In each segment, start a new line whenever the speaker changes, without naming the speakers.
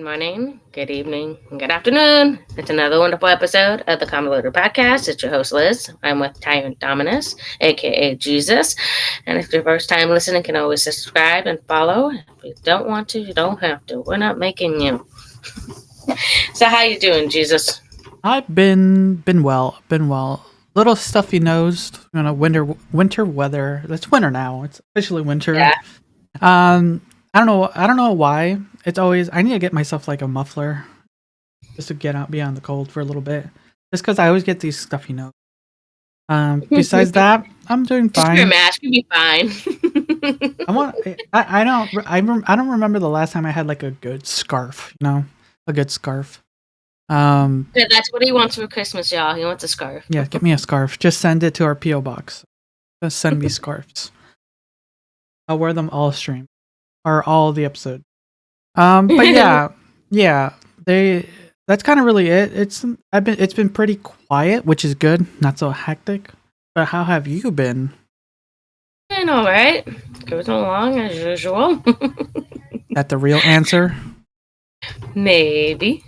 morning, good evening, and good afternoon. It's another wonderful episode of the Convoluted podcast. It's your host, Liz. I'm with Tyrant Dominus, aka Jesus. And if it's your first time listening, you can always subscribe and follow. If you don't want to, you don't have to. We're not making you. So how you doing, Jesus?
I've been well. Little stuffy nosed. Winter weather. It's winter now. It's officially winter.
Yeah.
I don't know why. It's always I need to get myself like a muffler just to get out beyond the cold for a little bit. Just because I always get these stuffy nose. Besides that, I'm doing fine.
Just wear a mask, you'll be fine.
I don't remember the last time I had like a good scarf. A good scarf.
Yeah, that's what he wants for Christmas, y'all. He wants a scarf.
Yeah, get me a scarf. Just send it to our P.O. box. Just send me scarves. I'll wear them all stream. Or all the episode. But yeah. That's kind of really it. It's been pretty quiet, which is good. Not so hectic. But how have you been?
I know, right? Goes along as usual.
That the real answer?
Maybe.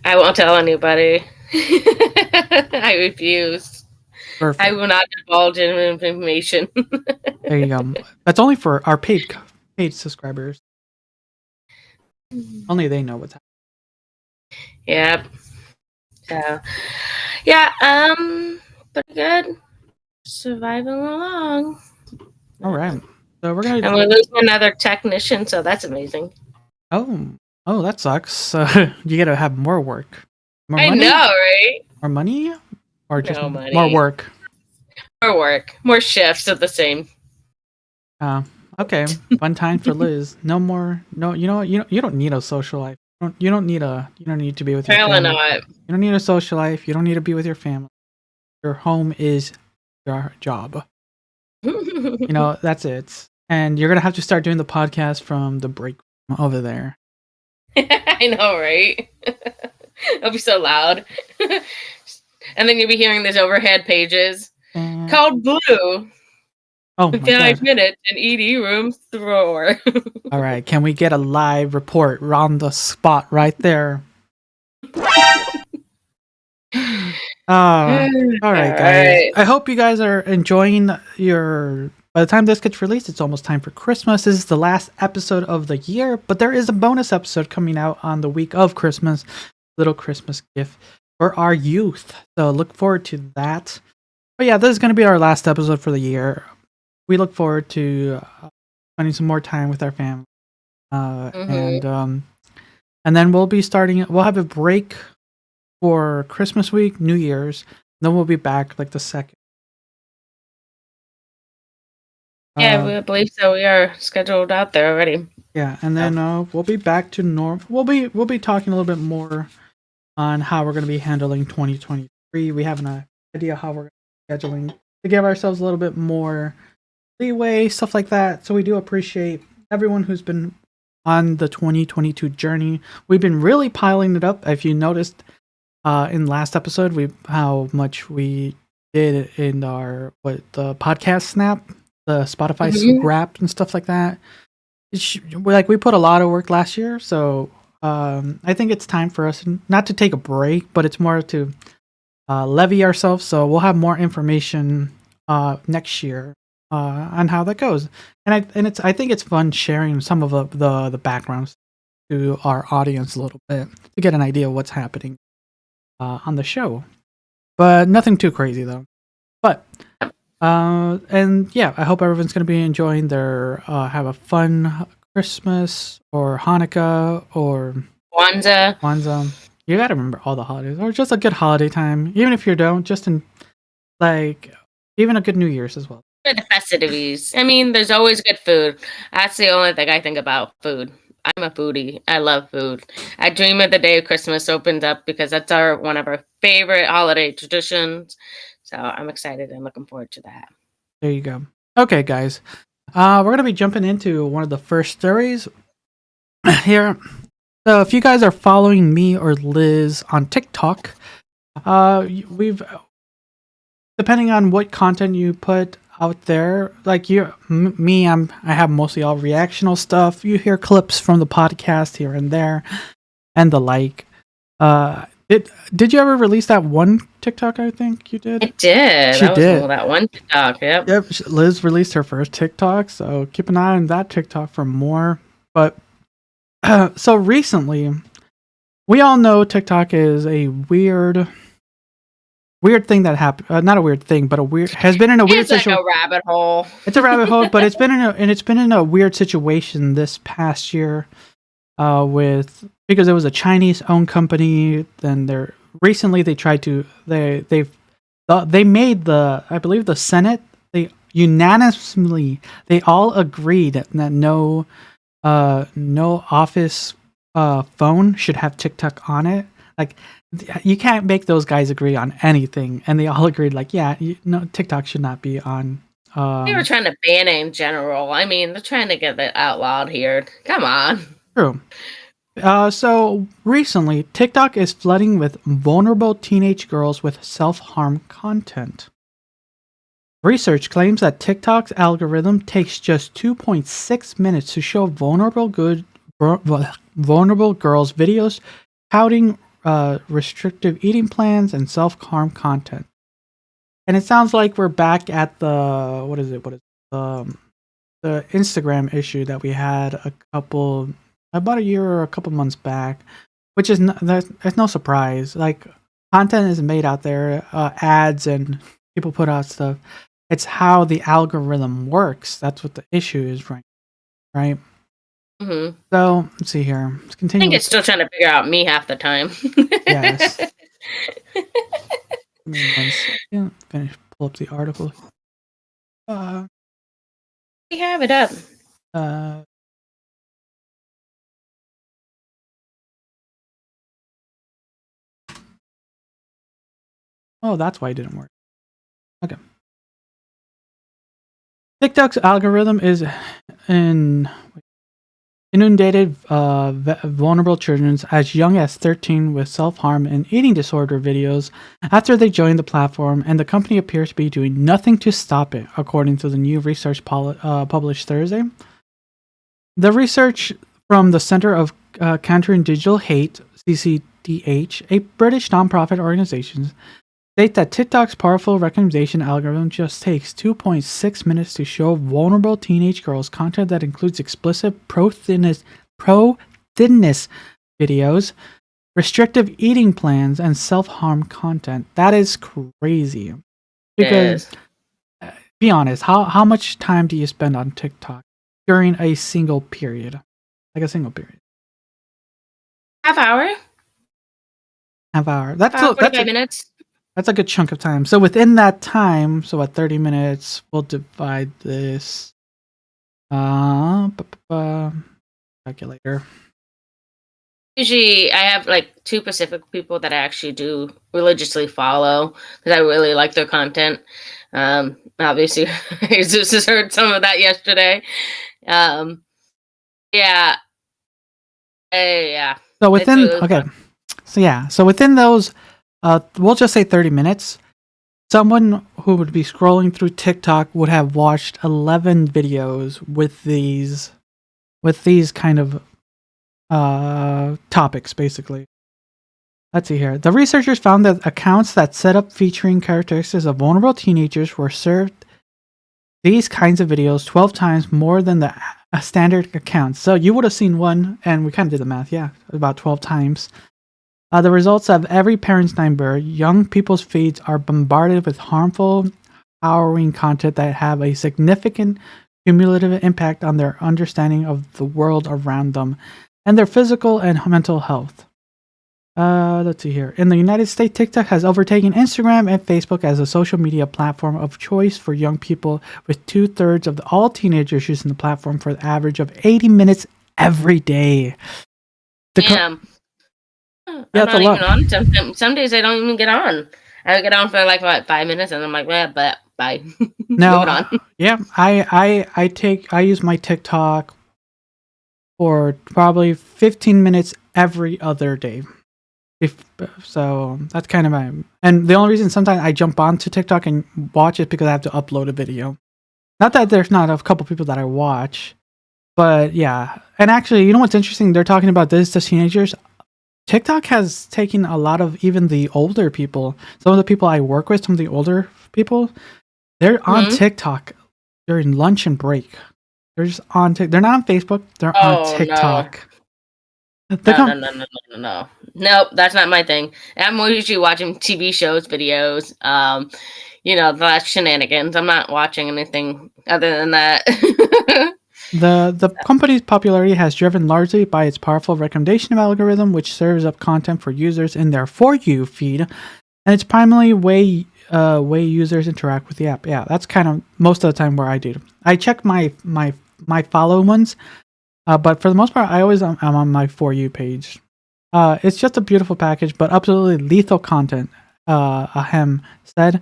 I won't tell anybody. I refuse.
Perfect.
I will not divulge any information.
There you go. That's only for our paid subscribers. Only they know what's happening.
Yep. So, yeah, pretty good. Surviving along.
All right. So we're gonna.
And we're losing another technician, so that's amazing.
Oh, that sucks. You gotta have more work. More
money? I know, right?
More money, or just
money.
More work?
More work, more shifts of the same.
Okay. Fun time for Liz. No more. No, you don't need a social life. You don't need to be with your family.
Not.
You don't need a social life. You don't need to be with your family. Your home is your job. That's it. And you're gonna have to start doing the podcast from the break room over there.
I know, right? It'll be so loud. And then you'll be hearing these overhead pages called Blue.
Oh,
5 minutes in ED room thrower.
All right, can we get a live report on the spot right there? All right, guys. I hope you guys are enjoying by the time this gets released, it's almost time for Christmas. This is the last episode of the year, but there is a bonus episode coming out on the week of Christmas. Little Christmas gift for our youth. So look forward to that. But yeah, this is going to be our last episode for the year. We look forward to spending some more time with our family. And then we'll have a break for Christmas week, New Year's. Then we'll be back like the 2nd.
Yeah, we believe so. We are scheduled out there already.
Yeah, and then we'll be back to normal. We'll be talking a little bit more on how we're going to be handling 2023. We have an idea how we're scheduling to give ourselves a little bit more leeway, stuff like that. So we do appreciate everyone who's been on the 2022 journey. We've been really piling it up. If you noticed in last episode, how much we did in the podcast snap, the Spotify Wrapped and stuff like that. We put a lot of work last year, so I think it's time for us not to take a break, but it's more to levy ourselves. So we'll have more information next year on how that goes, I think it's fun sharing some of the backgrounds to our audience a little bit to get an idea of what's happening on the show, but nothing too crazy though. But and yeah, I hope everyone's going to be enjoying their have a fun Christmas or Hanukkah or Kwanzaa. You got to remember all the holidays, or just a good holiday time, even if you don't. Just in even a good New Year's as well.
The festivities. I mean, there's always good food. That's the only thing I think about, food. I'm a foodie. I love food. I dream of the day of Christmas opens up because that's one of our favorite holiday traditions. So I'm excited and looking forward to that.
There you go. Okay, guys. We're going to be jumping into one of the first stories here. So if you guys are following me or Liz on TikTok, depending on what content you put out there, like I have mostly all reactional stuff. You hear clips from the podcast here and there, and the like. Did you ever release that one TikTok? I think you did.
I did.
She
That was
did.
that one TikTok. Yep.
Yep, Liz released her first TikTok, so keep an eye on that TikTok for more. But so recently, we all know TikTok is a weird thing that happened. Not a weird thing, but has been in a weird
It's like
situation.
a rabbit hole.
It's a rabbit hole, but it's been in a weird situation this past year, because it was a Chinese-owned company. Then they tried to they made I believe the Senate, they unanimously, they all agreed that no office phone should have TikTok on it. Like, you can't make those guys agree on anything, and they all agreed, like, yeah, TikTok should not be on.
They were trying to ban it in general. I mean, they're trying to get it outlawed here. Come on.
True. So recently, TikTok is flooding with vulnerable teenage girls with self-harm content. Research claims that TikTok's algorithm takes just 2.6 minutes to show vulnerable girls videos touting restrictive eating plans and self-harm content. And it sounds like we're back at the the Instagram issue that we had about a year or a couple months back, which is that's no surprise. Like, content is made out there, ads and people put out stuff. It's how the algorithm works. That's what the issue is, right?
Mm-hmm.
So let's see here. Let's continue.
I think it's still trying to figure out me half the time.
Yes. Give me 1 second. Pull up the article.
We have it up.
Oh, that's why it didn't work. Okay. TikTok's algorithm is inundated vulnerable children as young as 13 with self-harm and eating disorder videos after they joined the platform, and the company appears to be doing nothing to stop it, according to the new research published Thursday. The research from the Center of Countering Digital Hate, CCDH, a British nonprofit organization, state that TikTok's powerful recommendation algorithm just takes 2.6 minutes to show vulnerable teenage girls content that includes explicit pro-thinness videos, restrictive eating plans, and self-harm content. That is crazy. Because, be honest, how much time do you spend on TikTok during a single period? Like a single period.
Half hour?
That's
45 minutes.
That's a good chunk of time. So within that time, so at 30 minutes, we'll divide this. Calculator.
Usually, I have like 2 Pacific people that I actually do religiously follow because I really like their content. Obviously, Jesus has heard some of that yesterday. Yeah. Yeah.
So within So within those, we'll just say 30 minutes. Someone who would be scrolling through TikTok would have watched 11 videos with these kind of topics, basically. Let's see here. The researchers found that accounts that set up featuring characteristics of vulnerable teenagers were served these kinds of videos 12 times more than the standard accounts. So you would have seen one, and we kind of did the math, yeah, about 12 times. The results of every parent's nightmare. Young people's feeds are bombarded with harmful, harrowing content that have a significant cumulative impact on their understanding of the world around them and their physical and mental health. Let's see here. In the United States, TikTok has overtaken Instagram and Facebook as a social media platform of choice for young people, with 2/3 of all teenagers using the platform for an average of 80 minutes every day.
Damn. I'm not even on. Some days I don't even get on. I get on for like what, 5 minutes, and I'm like, well, but bye.
No, yeah, I use my TikTok for probably 15 minutes every other day. So that's kind of and the only reason sometimes I jump onto TikTok and watch it because I have to upload a video. Not that there's not a couple people that I watch, but yeah. And actually, you know what's interesting? They're talking about this to teenagers. TikTok has taken a lot of even the older people. Some of the people I work with, some of the older people, they're on TikTok during lunch and break. They're just on TikTok. They're not on Facebook. They're on TikTok.
No. Nope, that's not my thing. I'm usually watching TV shows, videos, the last shenanigans. I'm not watching anything other than that.
The company's popularity has driven largely by its powerful recommendation algorithm, which serves up content for users in their For You feed, and it's primarily way users interact with the app. Yeah, that's kind of most of the time where I do. I check my follow ones, but for the most part, I'm on my For You page. It's just a beautiful package, but absolutely lethal content. Ahem said,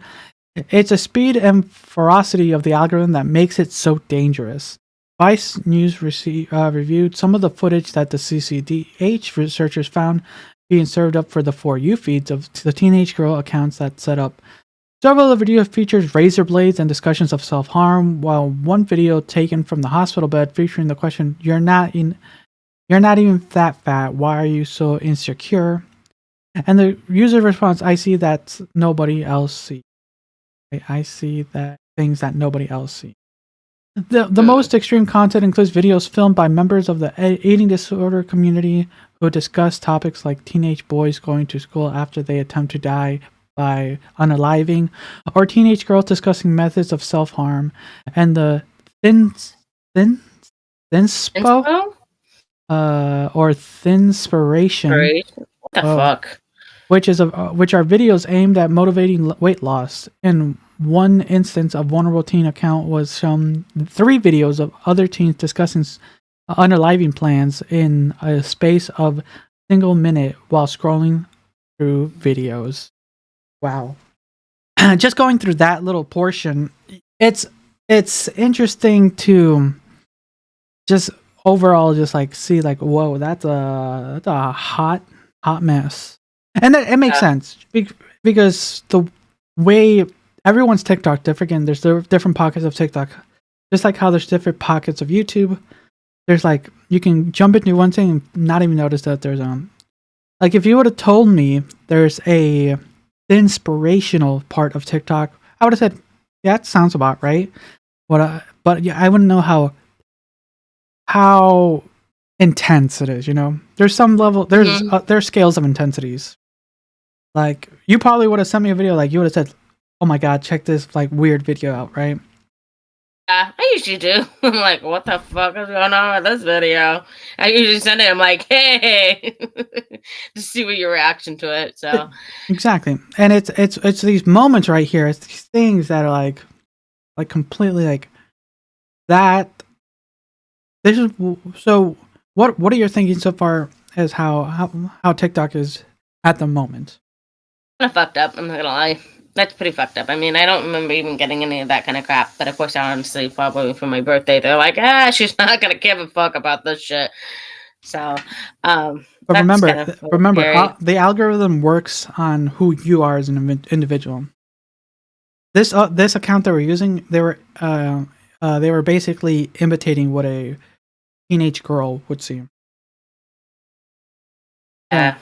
it's a speed and ferocity of the algorithm that makes it so dangerous. Vice News reviewed some of the footage that the CCDH researchers found being served up for the For You feeds of the teenage girl accounts that set up. Several of the videos features razor blades and discussions of self-harm, while one video taken from the hospital bed featuring the question, You're not even that fat, why are you so insecure? And the user response, I see that nobody else sees. I see that things that nobody else sees. The most extreme content includes videos filmed by members of the eating disorder community who discuss topics like teenage boys going to school after they attempt to die by unaliving, or teenage girls discussing methods of self-harm, and the thinspo or thinspiration.
What the fuck?
Which are videos aimed at motivating weight loss. In one instance, a vulnerable teen account was shown 3 videos of other teens discussing unaliving plans in a space of single minute while scrolling through videos. Wow. Just going through that little portion, it's interesting to just overall just like see like, whoa, that's a hot mess. And it makes sense because the way everyone's TikTok different. There's different pockets of TikTok, just like how there's different pockets of YouTube. There's like you can jump into one thing and not even notice that there's like if you would have told me there's a inspirational part of TikTok, I would have said, yeah, that sounds about right. But yeah, I wouldn't know how intense it is. There's some level. There's scales of intensities. Like you probably would have sent me a video. Like you would have said, "Oh my god, check this like weird video out," right?
Yeah, I usually do. I'm like, what the fuck is going on with this video? I usually send it. I'm like, hey, just see what your reaction to it. So
exactly, and it's these moments right here. It's these things that are like completely like that. This is so. What are you thinking so far as how TikTok is at the moment?
Kind of fucked up. I'm not gonna lie. That's pretty fucked up. I mean, I don't remember even getting any of that kind of crap. But of course, honestly, probably for my birthday, they're like, she's not gonna give a fuck about this shit. So,
but remember, the algorithm works on who you are as an individual. This account they were using, they were basically imitating what a teenage girl would see.
Yeah.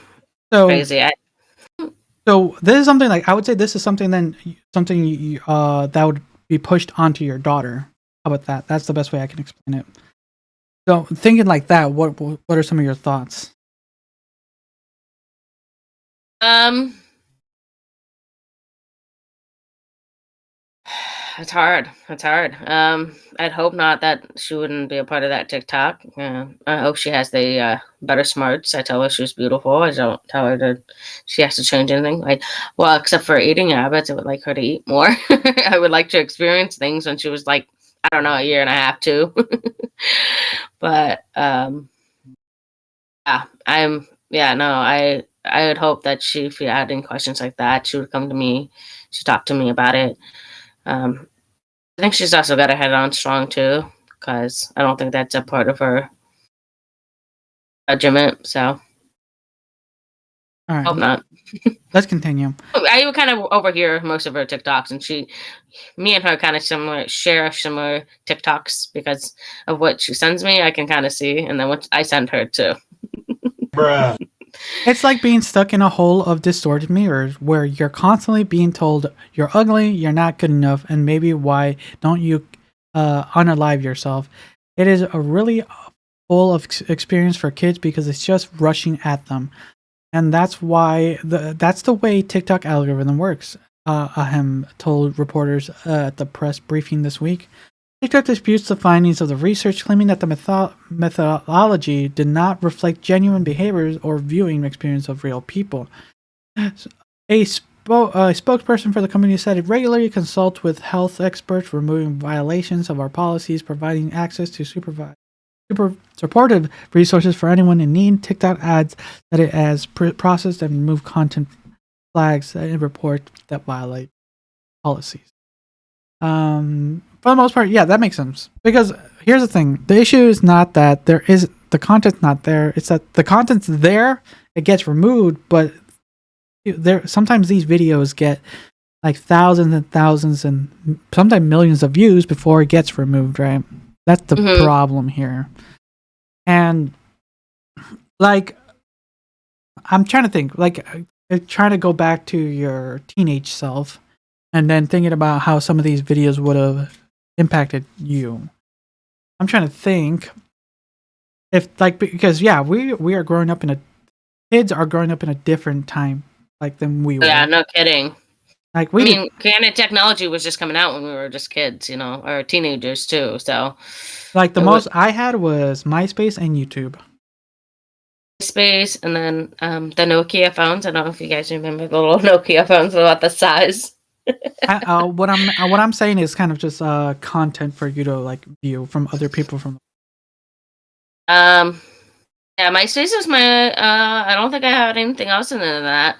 So crazy.
So this is something like I would say this is something that would be pushed onto your daughter. How about that? That's the best way I can explain it. So thinking like that, what are some of your thoughts?
It's hard. I'd hope not that she wouldn't be a part of that TikTok. I hope she has the better smarts. I tell her she's beautiful. I don't tell her that she has to change anything. Like, well, except for eating habits, I would like her to eat more. I would like to experience things when she was like, I don't know, a year and a half, 2. But I would hope that if you had any questions like that, she would come to me. She'd talk to me about it. I think she's also got her head on strong too, because I don't think that's a part of her regiment. So,
all right,
hope not.
Let's continue.
I would kind of overhear most of her TikToks, and me and her kind of share similar TikToks because of what she sends me. I can kind of see, and then what I send her too.
Bruh. It's like being stuck in a hole of distorted mirrors where you're constantly being told you're ugly, you're not good enough, and maybe why don't you unalive yourself. It is a really full of experience for kids because it's just rushing at them. And that's why that's the way TikTok algorithm works. Ahem told reporters at the press briefing this week. TikTok disputes the findings of the research, claiming that the methodology did not reflect genuine behaviors or viewing experience of real people. A spokesperson for the company said it regularly consults with health experts, removing violations of our policies, providing access to supportive resources for anyone in need. TikTok adds that it has processed and removed content flags and reports that violate policies. For the most part, yeah, that makes sense. Because here's the thing: the issue is not that the content's not there; it's that the content's there, it gets removed, but there sometimes these videos get like thousands and thousands and sometimes millions of views before it gets removed. Right? That's the problem here. And like, I'm trying to think, like, trying to go back to your teenage self, and then thinking about how some of these videos would have impacted you. I'm trying to think if, like, because yeah, we are growing up kids are growing up in a different time, like, than we were.
Yeah, no kidding.
Like,
canon technology was just coming out when we were just kids, or teenagers too. So,
like, the most I had was MySpace and YouTube.
MySpace, and then the Nokia phones. I don't know if you guys remember the little Nokia phones about the size.
What I'm saying is kind of just content for you to like view from other people from.
Yeah, MySpace was my. I don't think I had anything else in that,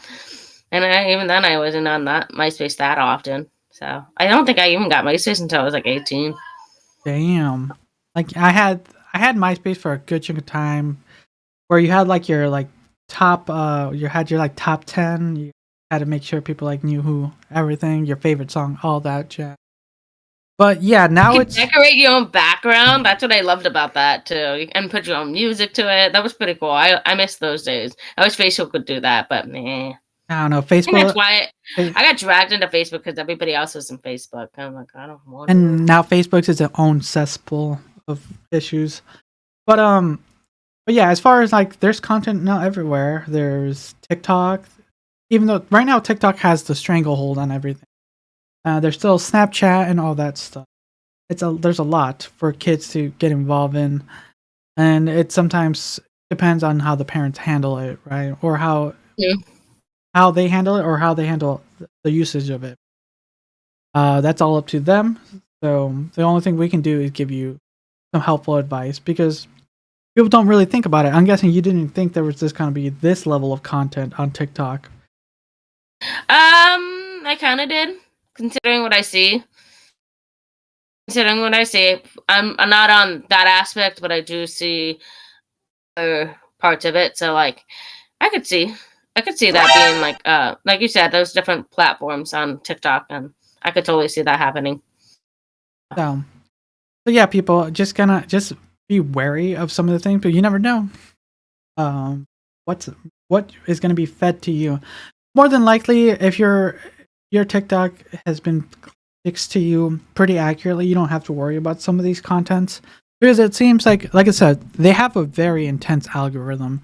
and even then I wasn't on that MySpace that often. So I don't think I even got MySpace until I was like 18.
Damn, like I had MySpace for a good chunk of time, where you had like your like top you had your like top 10. You had to make sure people like knew everything, your favorite song, all that jazz. But yeah, now
you can decorate your own background. That's what I loved about that too. You can put your own music to it. That was pretty cool. I miss those days. I wish Facebook could do that, but meh.
I don't know. Facebook.
That's why I got dragged into Facebook because everybody else was in Facebook. I'm like, I don't want.
And now Facebook's its own cesspool of issues. But yeah, as far as like, there's content now everywhere. There's TikTok, even though right now TikTok has the stranglehold on everything. There's still Snapchat and all that stuff. There's a lot for kids to get involved in, and it sometimes depends on how the parents handle it, right? Or how they handle it, or how they handle the usage of it. That's all up to them. So the only thing we can do is give you some helpful advice, because people don't really think about it. I'm guessing you didn't think there was just going to be this level of content on TikTok.
I kind of did, considering what I see. I'm not on that aspect, but I do see other parts of it. So like, I could see that being like you said, those different platforms on TikTok, and I could totally see that happening.
So yeah, people just be wary of some of the things, but you never know. What is going to be fed to you? More than likely, if your TikTok has been fixed to you pretty accurately, you don't have to worry about some of these contents, because it seems like I said, they have a very intense algorithm.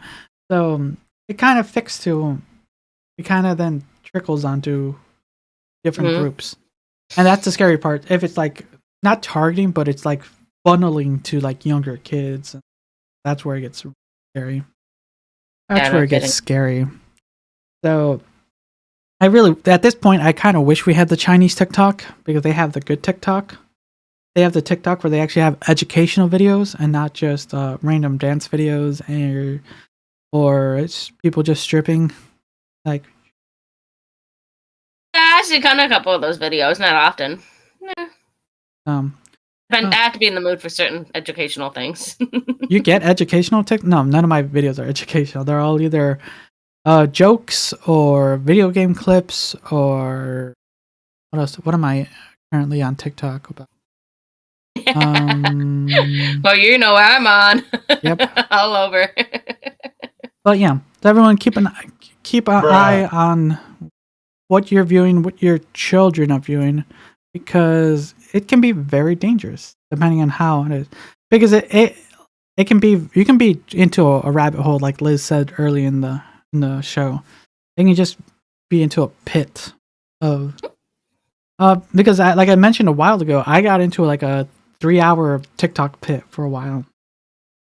So it kind of it kind of then trickles onto different groups. And that's the scary part. If it's like not targeting, but it's like funneling to like younger kids, that's where it gets scary. That's where it gets scary. So I really, at this point, I kind of wish we had the Chinese TikTok, because they have the good TikTok. They have the TikTok where they actually have educational videos and not just random dance videos or it's people just stripping. Like,
yeah, I see kind of a couple of those videos, not often. I have to be in the mood for certain educational things.
You get educational No, none of my videos are educational. They're all either jokes or video game clips or what else? What am I currently on TikTok about?
Well, you know where I'm on.
Yep.
All over.
But yeah, So everyone, keep an eye on what you're viewing, what your children are viewing, because it can be very dangerous depending on how it is. Because it can be, you can be into a rabbit hole, like Liz said early in the show. It can just be into a pit of because like I mentioned a while ago, I got into like a 3-hour TikTok pit for a while,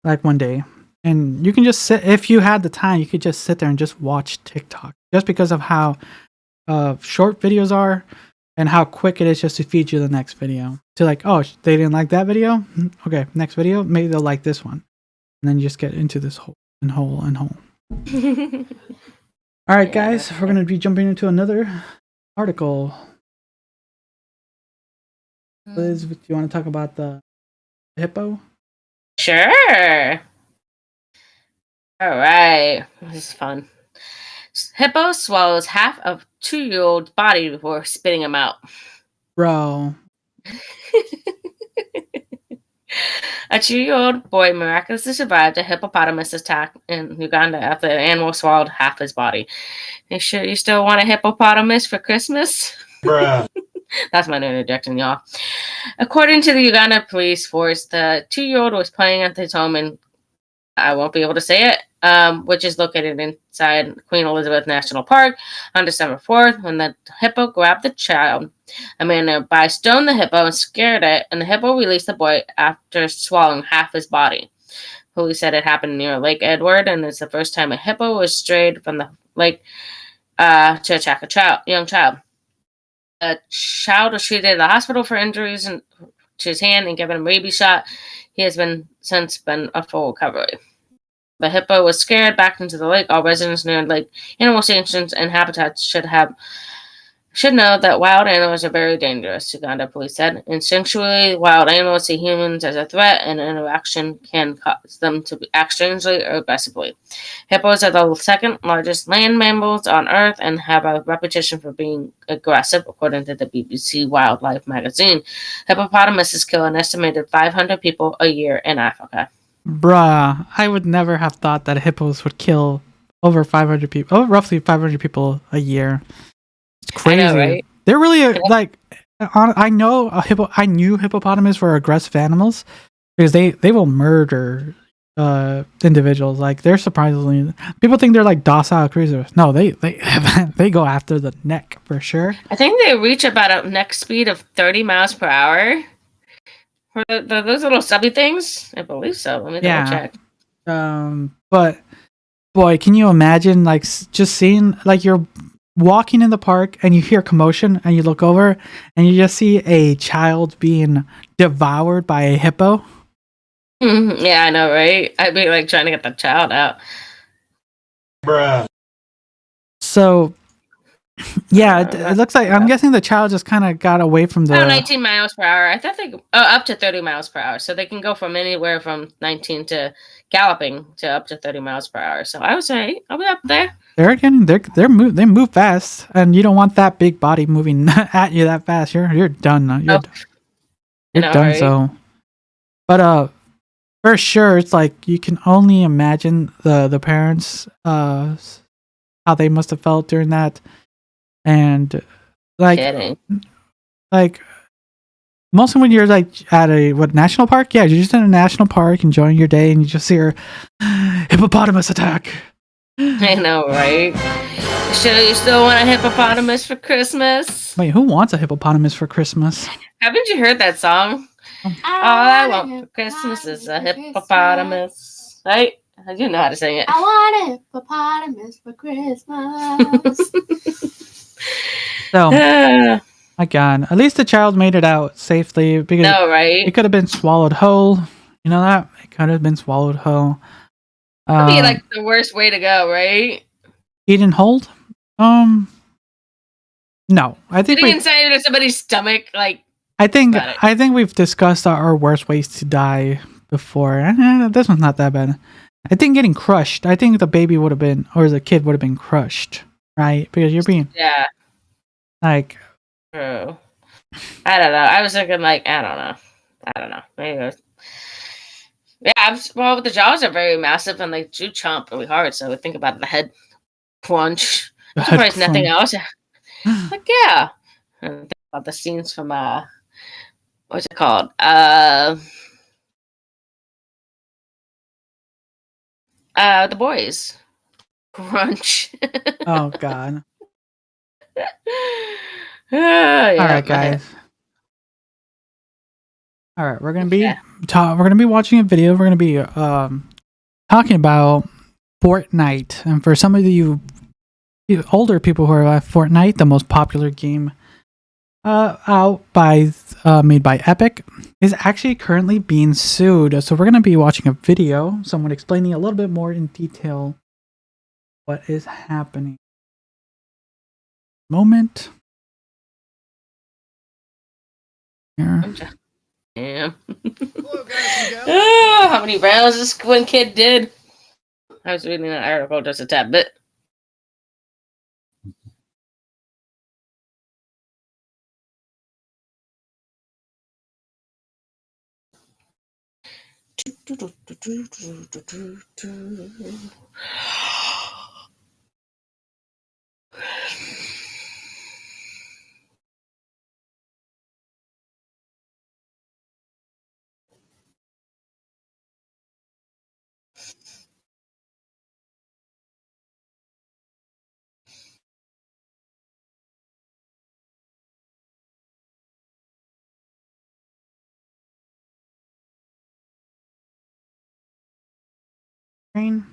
like one day. And you can just sit, if you had the time, you could just sit there and just watch TikTok, just because of how short videos are and how quick it is just to feed you the next video. To like, oh, they didn't like that video? Okay, next video, maybe they'll like this one. And then you just get into this hole and hole and hole. All right, guys, we're going to be jumping into another article. Liz, do you want to talk about the hippo?
Sure. All right. This is fun. Hippo swallows half of 2-year-old's body before spitting him out.
Bro.
A 2-year-old boy miraculously survived a hippopotamus attack in Uganda after the animal swallowed half his body. You sure you still want a hippopotamus for Christmas?
Bruh.
That's my new interjection, y'all. According to the Uganda police force, the 2-year-old was playing at his home in, I won't be able to say it, which is located inside Queen Elizabeth National Park on December 4th, when the hippo grabbed the child. A man nearby stoned the hippo and scared it, and the hippo released the boy after swallowing half his body. Police said it happened near Lake Edward, and it's the first time a hippo was strayed from the lake to attack a young child. The child was treated at the hospital for injuries to his hand and given a rabies shot. He has since been a full recovery. The hippo was scared back into the lake. All residents near lake animal sanctuaries and habitats should know that wild animals are very dangerous, Uganda police said. Instinctually, wild animals see humans as a threat, and interaction can cause them to act strangely or aggressively. Hippos are the second largest land mammals on Earth and have a reputation for being aggressive, according to the BBC Wildlife magazine. Hippopotamuses kill an estimated 500 people a year in Africa.
Bruh, I would never have thought that hippos would kill over 500 people, roughly 500 people a year. It's crazy.
I know, right?
They're really like, I knew hippopotamus were aggressive animals because they will murder individuals. Like, they're surprisingly, people think they're like docile creatures. No, they go after the neck for sure.
I think they reach about a neck speed of 30 miles per hour. For those little stubby things? I believe so. Let me double check.
But boy, can you imagine like just seeing, like, you're walking in the park and you hear commotion and you look over and you just see a child being devoured by a hippo?
Yeah, I know, right? I'd be like trying to get the child out.
Bruh.
So yeah, it looks like, I'm guessing the child just kind of got away from the
19 miles per hour. I thought up to 30 miles per hour. So they can go from anywhere from 19 to galloping to up to 30 miles per hour. So I was right. I'll be up there.
They move fast, and you don't want that big body moving at you that fast. You're done. You're done. Right? So, but for sure, it's like you can only imagine the parents how they must have felt during that, and like mostly when you're like at a national park. Yeah, you're just in a national park enjoying your day, and you just hear hippopotamus attack.
I know, right? Sure, you still want a hippopotamus for Christmas?
Wait, who wants a hippopotamus for Christmas?
Haven't you heard that song? All I want for Christmas is a hippopotamus. Right? I do know how to sing it.
I want a hippopotamus for Christmas.
So, my God, at least the child made it out safely, because it could have been swallowed whole. You know that? It could have been swallowed whole.
That'd be like the worst way to go, right?
Eaten whole? No, I think
sitting inside of somebody's stomach, like.
I think we've discussed our worst ways to die before. This one's not that bad. I think getting crushed. I think the baby would have been, or the kid would have been crushed, right? Because you're being like.
True. I don't know. I was thinking like I don't know. Maybe Yeah, well, the jaws are very massive and they do chomp really hard. So I think about the head crunch.
The
I'm
head
surprised nothing
crunch.
else. Like, yeah. And think about the scenes from what's it called? The boys. Crunch.
Oh God. All
Yeah,
right,
my head.
guys. All right, we're gonna
Yeah.
be watching a video. We're gonna be talking about Fortnite, and for some of you older people who are Fortnite, the most popular game out by made by Epic, is actually currently being sued. So we're gonna be watching a video, someone explaining a little bit more in detail what is happening. Moment. Here.
Damn.
Hello, guys and gals.
Oh, how many rounds this one kid did? I was reading that article just a tad bit.
Screen.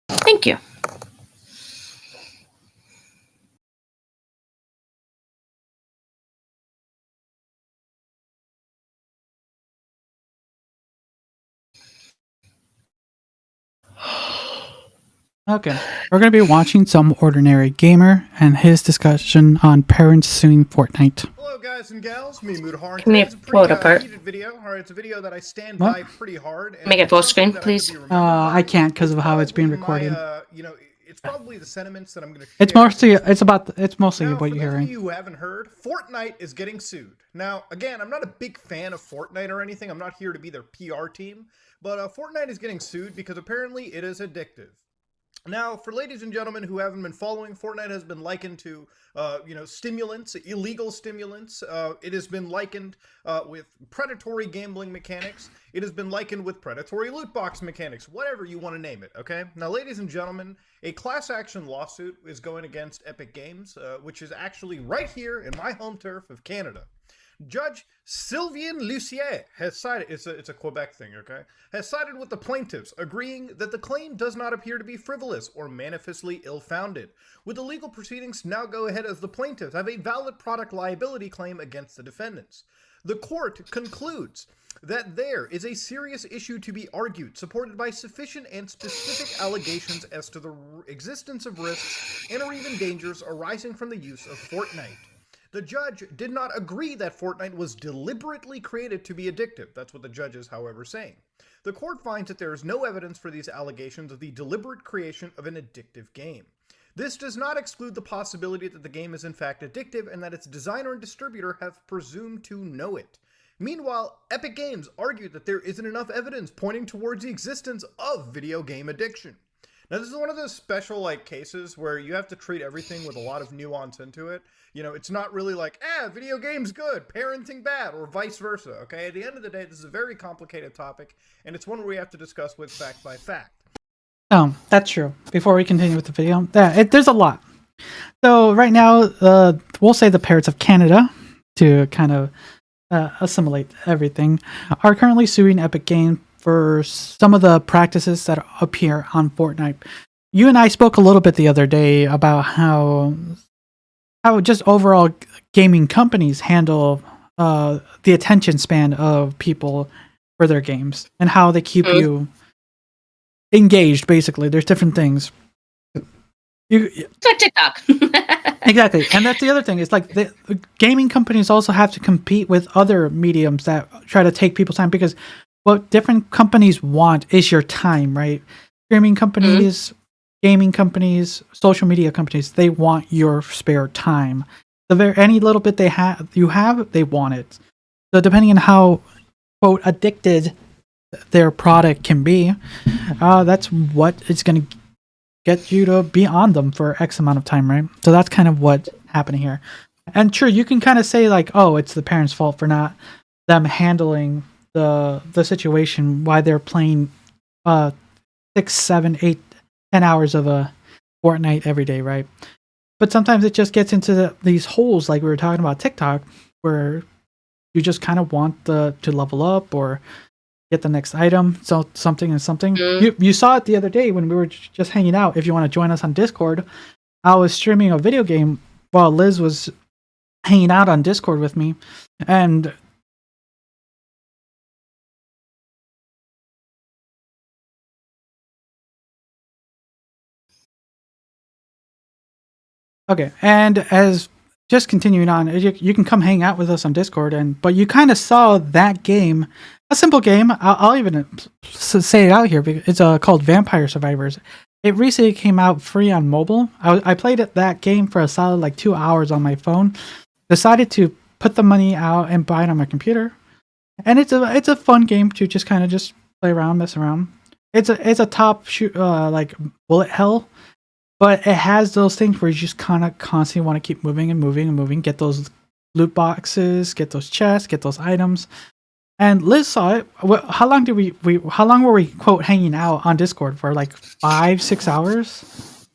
Thank you.
Okay, we're going to be watching Some Ordinary Gamer and his discussion on parents suing Fortnite.
Hello, guys and gals. Me, Mudahar.
Can we
It's a
pull it
pretty
apart?
heated video. All right, it's a video that I stand
What?
by pretty hard. And
Make it
it's
full
something
screen,
that I
please.
could be remembered
I
by.
can't because of how it's being
Probably
recorded.
it's probably the sentiments that I'm going to share.
It's mostly
Now,
what
for
you're
those of
hearing.
you who haven't heard, Fortnite is getting sued. Now, again, I'm not a big fan of Fortnite or anything. I'm not here to be their PR team. But Fortnite is getting sued because apparently it is addictive. Now, for ladies and gentlemen who haven't been following, Fortnite has been likened to, stimulants, illegal stimulants. It has been likened with predatory gambling mechanics. It has been likened with predatory loot box mechanics, whatever you want to name it, okay? Now, ladies and gentlemen, a class action lawsuit is going against Epic Games, which is actually right here in my home turf of Canada. Judge Sylvain Lucier has sided, it's a Quebec thing, okay, has sided with the plaintiffs, agreeing that the claim does not appear to be frivolous or manifestly ill-founded. With the legal proceedings to now go ahead as the plaintiffs have a valid product liability claim against the defendants. The court concludes that there is a serious issue to be argued, supported by sufficient and specific allegations as to the existence of risks and or even dangers arising from the use of Fortnite. The judge did not agree that Fortnite was deliberately created to be addictive. That's what the judge is, however, saying. The court finds that there is no evidence for these allegations of the deliberate creation of an addictive game. This does not exclude the possibility that the game is in fact addictive and that its designer and distributor have presumed to know it. Meanwhile, Epic Games argued that there isn't enough evidence pointing towards the existence of video game addiction. Now, this is one of those special cases where you have to treat everything with a lot of nuance into it. You know, it's not really like, video games good, parenting bad, or vice versa, okay? At the end of the day, this is a very complicated topic, and it's one where we have to discuss with fact by fact.
That's true. Before we continue with the video, there's a lot. So right now, we'll say the parents of Canada, to kind of assimilate everything, are currently suing Epic Games for some of the practices that appear on Fortnite. You and I spoke a little bit the other day about how just overall gaming companies handle the attention span of people for their games and how they keep you engaged. Basically, there's different things.
It's like TikTok.
Exactly, and that's the other thing. It's like the gaming companies also have to compete with other mediums that try to take people's time, because what different companies want is your time, right? Streaming companies, gaming companies, social media companies, they want your spare time. Any little bit they have, they want it. So depending on how quote addicted their product can be, that's what it's going to get you to be on them for X amount of time, right? So that's kind of what happened here. And sure, you can kind of say like, oh, it's the parents' fault for not them handling the situation, why they're playing 6, 7, 8, 10 hours of a Fortnite every day, right? But sometimes it just gets into these holes, like we were talking about TikTok, where you just kind of want to level up or get the next item, so something and something. You saw it the other day when we were just hanging out. If you want to join us on Discord, I was streaming a video game while Liz was hanging out on Discord with me, and okay, and as just continuing on, you can come hang out with us on Discord, but you kind of saw that game, a simple game. I'll even say it out here because it's called Vampire Survivors. It recently came out free on mobile. I played that game for a solid like 2 hours on my phone. Decided to put the money out and buy it on my computer, and it's a fun game to just kind of just play around, mess around. It's a top shoot like bullet hell. But it has those things where you just kind of constantly want to keep moving and moving and moving, get those loot boxes, get those chests, get those items. And Liz saw it. How long were we quote hanging out on Discord for? Like 5, 6 hours?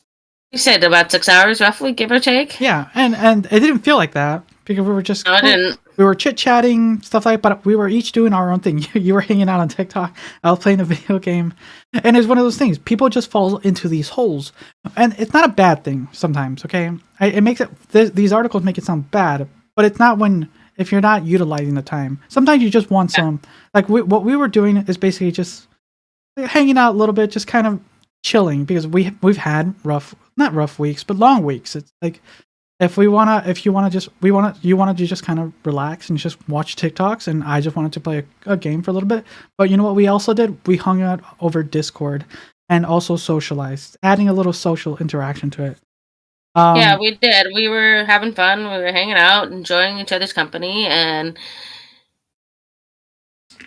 You said about 6 hours, roughly, give or take.
Yeah, and it didn't feel like that because we were just
no, it didn't.
We were chit chatting stuff like, but we were each doing our own thing. You were hanging out on TikTok. I was playing a video game, and it's one of those things. People just fall into these holes, and it's not a bad thing sometimes. Okay, it makes it. These articles make it sound bad, but it's not if you're not utilizing the time. Sometimes you just want some. Like what we were doing is basically just hanging out a little bit, just kind of chilling because we've had not rough weeks, but long weeks. It's like. You want to just kind of relax and just watch TikToks, and I just wanted to play a game for a little bit. But you know what we also did? We hung out over Discord and also socialized, adding a little social interaction to it.
Yeah, we did. We were having fun. We were hanging out, enjoying each other's company, and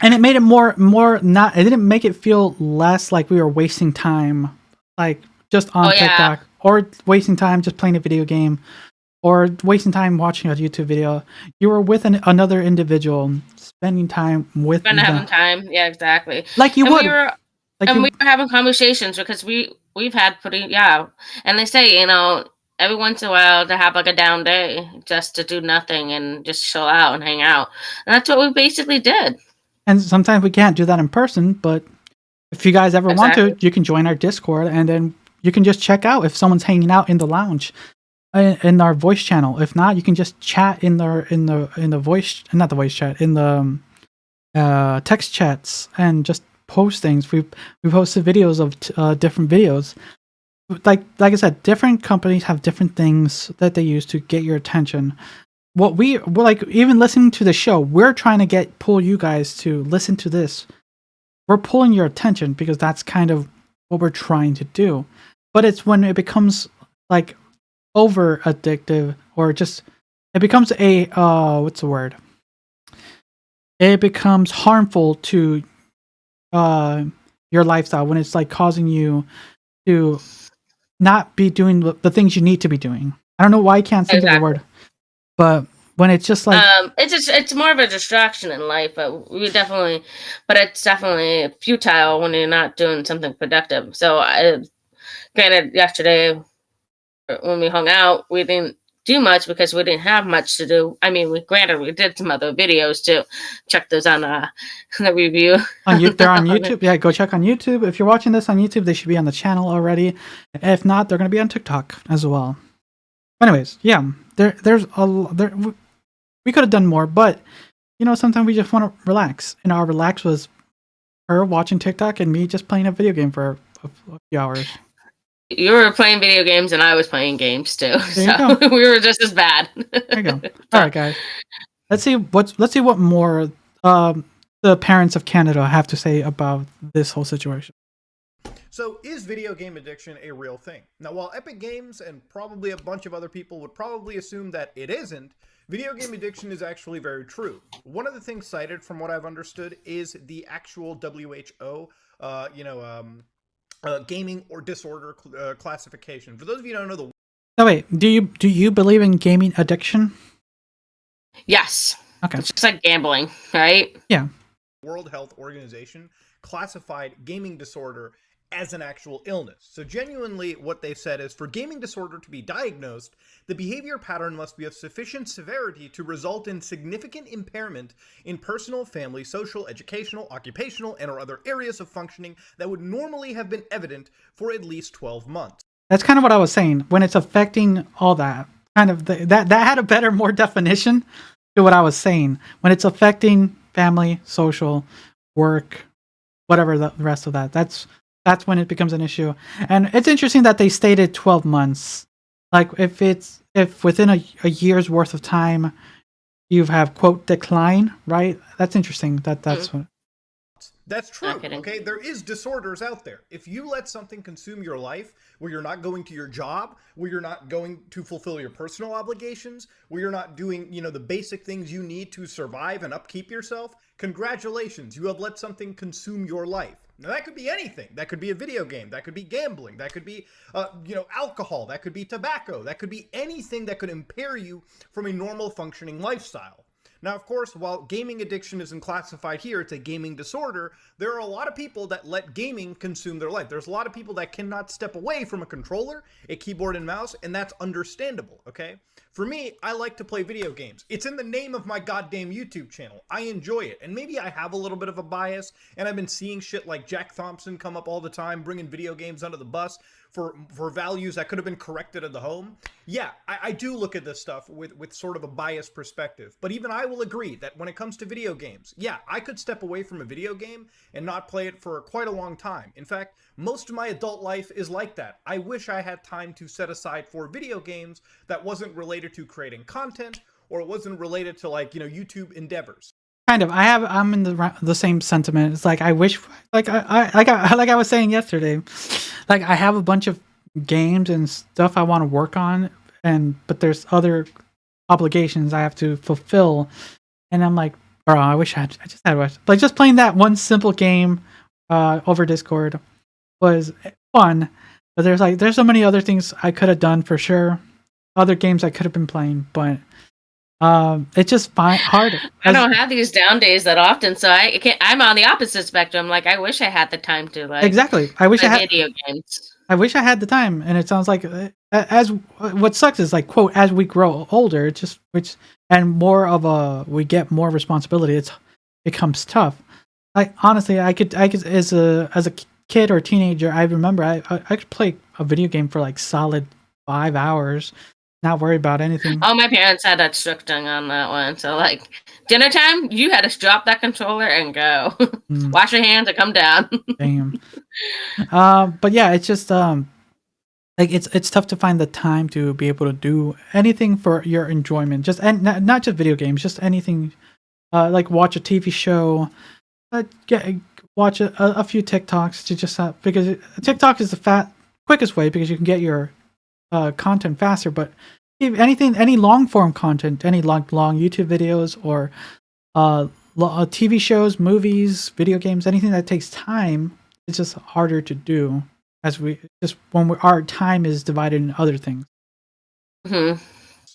it made it more not. It didn't make it feel less like we were wasting time, like just on TikTok, or wasting time just playing a video game. Or wasting time watching a YouTube video. You were with another individual, spending time with them.
Having time, yeah, exactly.
Like you would.
We were having conversations because we've had and they say, every once in a while to have like a down day just to do nothing and just chill out and hang out. And that's what we basically did.
And sometimes we can't do that in person, but if you guys ever want to, you can join our Discord and then you can just check out if someone's hanging out in the lounge. In our voice channel. If not, you can just chat in the voice, not the voice chat, in the text chats and just post things. We posted videos of different videos. Like I said, different companies have different things that they use to get your attention. We're like, even listening to the show, we're trying to pull you guys to listen to this. We're pulling your attention because that's kind of what we're trying to do. But it's when it becomes like over addictive, or just it becomes a what's the word? It becomes harmful to your lifestyle when it's like causing you to not be doing the things you need to be doing. I don't know why I can't think of the word, but when it's just like
it's more of a distraction in life, but it's definitely futile when you're not doing something productive. So granted, yesterday when we hung out, we didn't do much because we didn't have much to do. I mean, we did some other videos too. Check those on the review.
They're on YouTube. Yeah, go check on YouTube. If you're watching this on YouTube, they should be on the channel already. If not, they're going to be on TikTok as well. Anyways, yeah, we could have done more, but sometimes we just want to relax. And our relax was her watching TikTok and me just playing a video game for a few hours.
You were playing video games and I was playing games too. So we were just as bad.
There you go. All right, guys. Let's see what more the parents of Canada have to say about this whole situation.
So is video game addiction a real thing? Now, while Epic Games and probably a bunch of other people would probably assume that it isn't, video game addiction is actually very true. One of the things cited, from what I've understood, is the actual WHO, gaming or disorder classification. For those of you who don't know the...
No, wait. Do you believe in gaming addiction?
Yes.
Okay.
It's just like gambling, right?
Yeah.
World Health Organization classified gaming disorder as an actual illness. So genuinely what they've said is, for gaming disorder to be diagnosed, the behavior pattern must be of sufficient severity to result in significant impairment in personal, family, social, educational, occupational, and or other areas of functioning that would normally have been evident for at least 12 months.
That's kind of what I was saying. When it's affecting all that, kind of that had a better, more definition to what I was saying. When it's affecting family, social, work, whatever the rest of that, that's when it becomes an issue. And it's interesting that they stated 12 months. Like if within a year's worth of time you have, quote, decline, right? That's interesting. That's what.
That's true, okay? There is disorders out there. If you let something consume your life, where you're not going to your job, where you're not going to fulfill your personal obligations, where you're not doing, the basic things you need to survive and upkeep yourself, congratulations, you have let something consume your life. Now, that could be anything. That could be a video game. That could be gambling. That could be, alcohol. That could be tobacco. That could be anything that could impair you from a normal functioning lifestyle. Now, of course, while gaming addiction isn't classified here, it's a gaming disorder, there are a lot of people that let gaming consume their life. There's a lot of people that cannot step away from a controller, a keyboard and mouse, and that's understandable, okay? For me, I like to play video games. It's in the name of my goddamn YouTube channel. I enjoy it. And maybe I have a little bit of a bias, and I've been seeing shit like Jack Thompson come up all the time, bringing video games under the bus for values that could have been corrected at the home. Yeah, I do look at this stuff with sort of a biased perspective. But even I will agree that when it comes to video games, yeah, I could step away from a video game and not play it for quite a long time. In fact, most of my adult life is like that. I wish I had time to set aside for video games that wasn't related to creating content, or it wasn't related to, like, YouTube endeavors.
Kind of. I'm in the same sentiment. It's like I wish, like I was saying yesterday, like I have a bunch of games and stuff I want to work on, but there's other obligations I have to fulfill, and I'm like, bro, I just had like just playing that one simple game over Discord was fun, but there's so many other things I could have done for sure, other games I could have been playing, but. It's just hard.
I don't have these down days that often, so I can't. I'm on the opposite spectrum. Like, I wish I had the time to
exactly. I wish I had
video games.
I wish I had the time, and it sounds like as what sucks is, like, quote, as we grow older, and more of we get more responsibility. It becomes tough. Like, honestly, I could as a kid or teenager, I remember I could play a video game for like solid 5 hours. Not worry about anything.
Oh, my parents had that strict thing on that one. So, like, dinner time, you had to drop that controller and go. Wash your hands and come down.
Damn. But yeah, it's just like it's tough to find the time to be able to do anything for your enjoyment. And not just video games, just anything. Like watch a TV show, watch a few TikToks to just because TikTok is the quickest way because you can get your content faster, but if any long form content, any long YouTube videos or TV shows, movies, video games, anything that takes time, it's just harder to do our time is divided in other things.
Mm-hmm.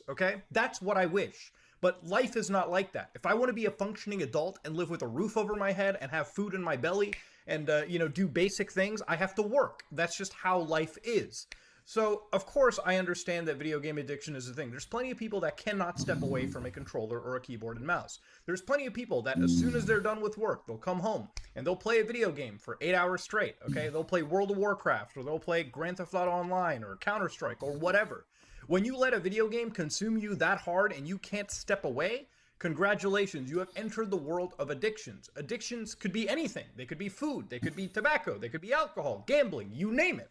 Okay, that's what I wish. But life is not like that. If I want to be a functioning adult and live with a roof over my head and have food in my belly and do basic things, I have to work. That's just how life is. So, of course, I understand that video game addiction is a thing. There's plenty of people that cannot step away from a controller or a keyboard and mouse. There's plenty of people that as soon as they're done with work, they'll come home and they'll play a video game for 8 hours straight, okay? They'll play World of Warcraft, or they'll play Grand Theft Auto Online or Counter-Strike or whatever. When you let a video game consume you that hard and you can't step away, congratulations, you have entered the world of addictions. Addictions could be anything. They could be food, they could be tobacco, they could be alcohol, gambling, you name it.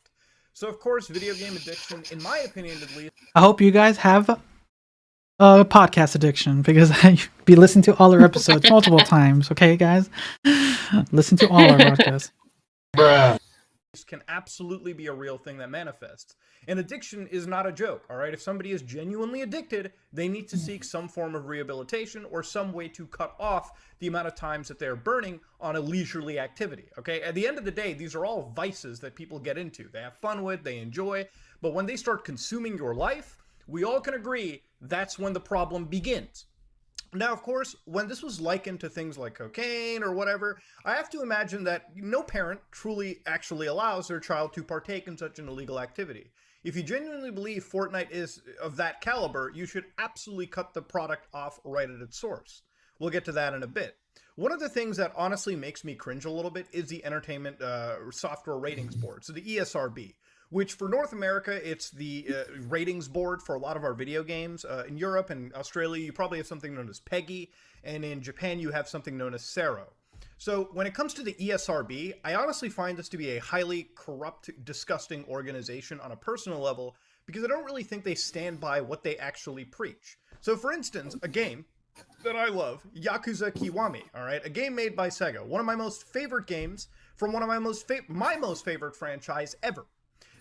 So, of course, video game addiction, in my opinion at least...
I hope you guys have a podcast addiction, because I be listening to all our episodes multiple times, okay, guys? Listen to all our podcasts.
Bruh.
can absolutely be a real thing that manifests. And addiction is not a joke, all right? If somebody is genuinely addicted, they need to seek some form of rehabilitation or some way to cut off the amount of times that they're burning on a leisurely activity, okay? At the end of the day, these are all vices that people get into. They have fun with, they enjoy, but when they start consuming your life, we all can agree that's when the problem begins. Now, of course, when this was likened to things like cocaine or whatever, I have to imagine that no parent truly actually allows their child to partake in such an illegal activity. If you genuinely believe Fortnite is of that caliber, you should absolutely cut the product off right at its source. We'll get to that in a bit. One of the things that honestly makes me cringe a little bit is the Entertainment Software Ratings Board, so the ESRB, which for North America, it's the ratings board for a lot of our video games. In Europe and Australia, you probably have something known as PEGI, and in Japan, you have something known as CERO. So when it comes to the ESRB, I honestly find this to be a highly corrupt, disgusting organization on a personal level, because I don't really think they stand by what they actually preach. So for instance, a game that I love, Yakuza Kiwami, all right? A game made by Sega, one of my most favorite games from one of my most favorite franchise ever.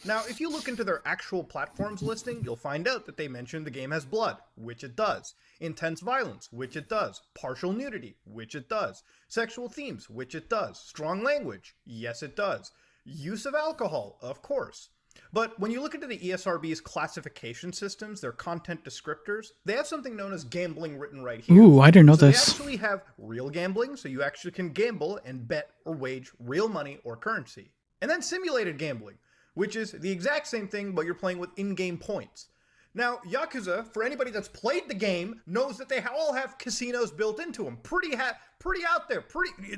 Now, if you look into their actual platforms listing, you'll find out that they mention the game has blood, which it does, intense violence, which it does, partial nudity, which it does, sexual themes, which it does, strong language, yes it does, use of alcohol, of course. But when you look into the ESRB's classification systems, their content descriptors, they have something known as gambling written right here.
Ooh, I didn't know
So
this.
they actually have real gambling, so you actually can gamble and bet or wage real money or currency. And then simulated gambling, which is the exact same thing, but you're playing with in-game points. Now, Yakuza, for anybody that's played the game, knows that they all have casinos built into them. Pretty out there.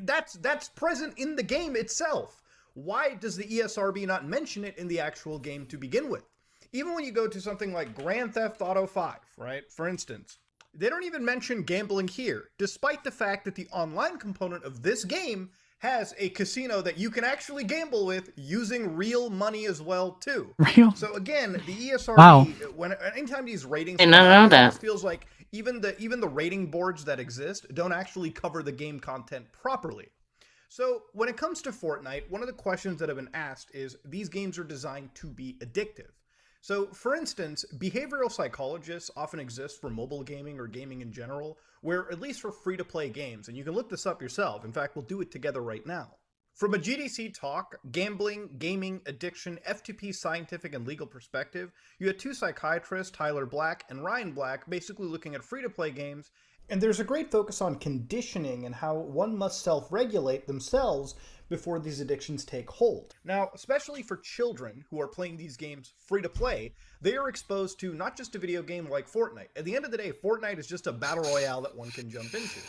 That's present in the game itself. Why does the ESRB not mention it in the actual game to begin with? Even when you go to something like Grand Theft Auto 5, right, for instance, they don't even mention gambling here, despite the fact that the online component of this game has a casino that you can actually gamble with using real money as well too.
Real?
So again, the ESRB,
Wow.
anytime these ratings,
And I don't know
it
that.
almost feels like even the rating boards that exist don't actually cover the game content properly. So when it comes to Fortnite, one of the questions that have been asked is these games are designed to be addictive. So, for instance, behavioral psychologists often exist for mobile gaming or gaming in general, where at least for free-to-play games, and you can look this up yourself. In fact, we'll do it together right now. From a GDC talk, gambling, gaming, addiction, F2P scientific and legal perspective, you had two psychiatrists, Tyler Black and Ryan Black, basically looking at free-to-play games, and there's a great focus on conditioning and how one must self-regulate themselves before these addictions take hold. Now, especially for children who are playing these games free to play, they are exposed to not just a video game like Fortnite. At the end of the day, Fortnite is just a battle royale that one can jump into.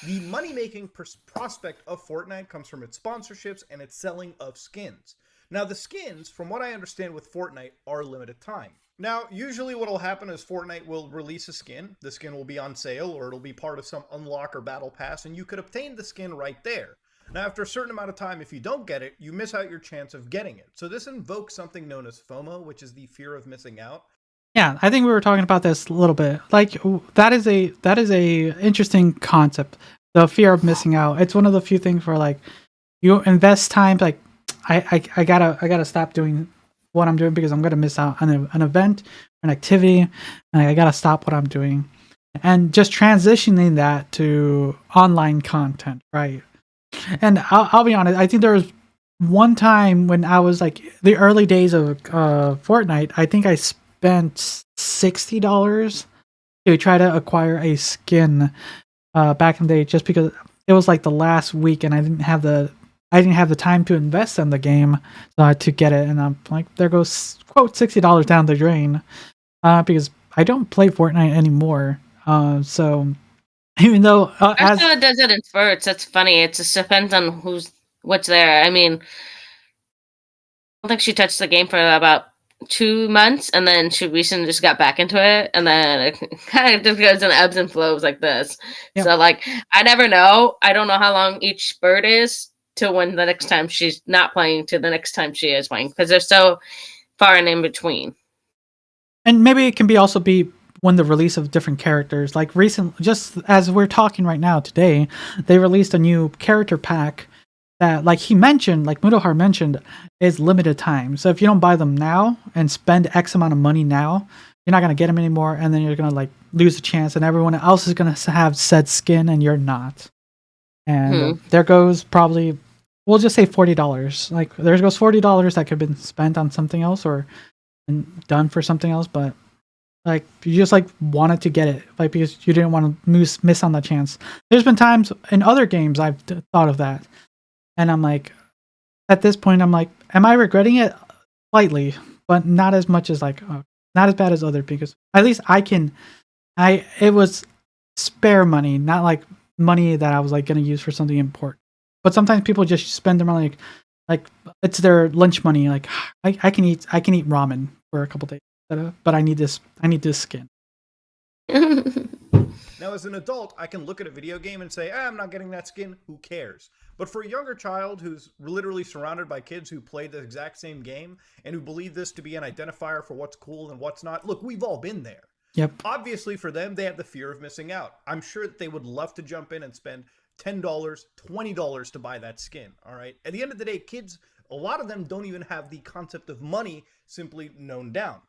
The money-making prospect of Fortnite comes from its sponsorships and its selling of skins. Now, the skins, from what I understand with Fortnite, are limited time. Now, usually what will happen is Fortnite will release a skin, the skin will be on sale, or it'll be part of some unlock or battle pass, and you could obtain the skin right there. Now, after a certain amount of time, if you don't get it, you miss out your chance of getting it. So this invokes something known as FOMO, which is the fear of missing out.
Yeah, I think we were talking about this a little bit. Like that is a interesting concept. The fear of missing out. It's one of the few things where like you invest time. Like I gotta stop doing what I'm doing because I'm gonna miss out on an event, an activity, and I gotta stop what I'm doing. And just transitioning that to online content, right? And I'll be honest. I think there was one time when I was like the early days of Fortnite. I think I spent $60 to try to acquire a skin back in the day, just because it was like the last week, and I didn't have the time to invest in the game to get it. And I'm like, there goes quote $60 down the drain because I don't play Fortnite anymore. So even though
That's how it does it in spurts. That's funny. It just depends on what's there. I mean, I don't think she touched the game for about 2 months, and then she recently just got back into it, and then it kind of just goes in ebbs and flows like this.
Yep.
So, like, I never know. I don't know how long each spurt is to when the next time she's not playing to the next time she is playing, because they're so far and in between.
And maybe it can be also be when the release of different characters, like just as we're talking right now today, they released a new character pack that, like he mentioned, like Mudohar mentioned, is limited time. So if you don't buy them now and spend X amount of money now, you're not gonna get them anymore, and then you're gonna like lose the chance, and everyone else is gonna have said skin, and you're not. And there goes probably, we'll just say $40. Like there goes $40 that could have been spent on something else or done for something else, but like you just like wanted to get it, like because you didn't want to miss on the chance. There's been times in other games I've thought of that, and I'm like, at this point, I'm like, am I regretting it? Slightly, but not as much as like, not as bad as other, because at least it was spare money, not like money that I was like gonna use for something important. But sometimes people just spend their money like it's their lunch money. Like I can eat ramen for a couple days, but I need this skin.
Now, as an adult, I can look at a video game and say, I'm not getting that skin, who cares? But for a younger child who's literally surrounded by kids who play the exact same game and who believe this to be an identifier for what's cool and what's not, look, we've all been there.
Yep.
Obviously, for them, they have the fear of missing out. I'm sure that they would love to jump in and spend $10, $20 to buy that skin, all right? At the end of the day, kids, a lot of them don't even have the concept of money simply known down.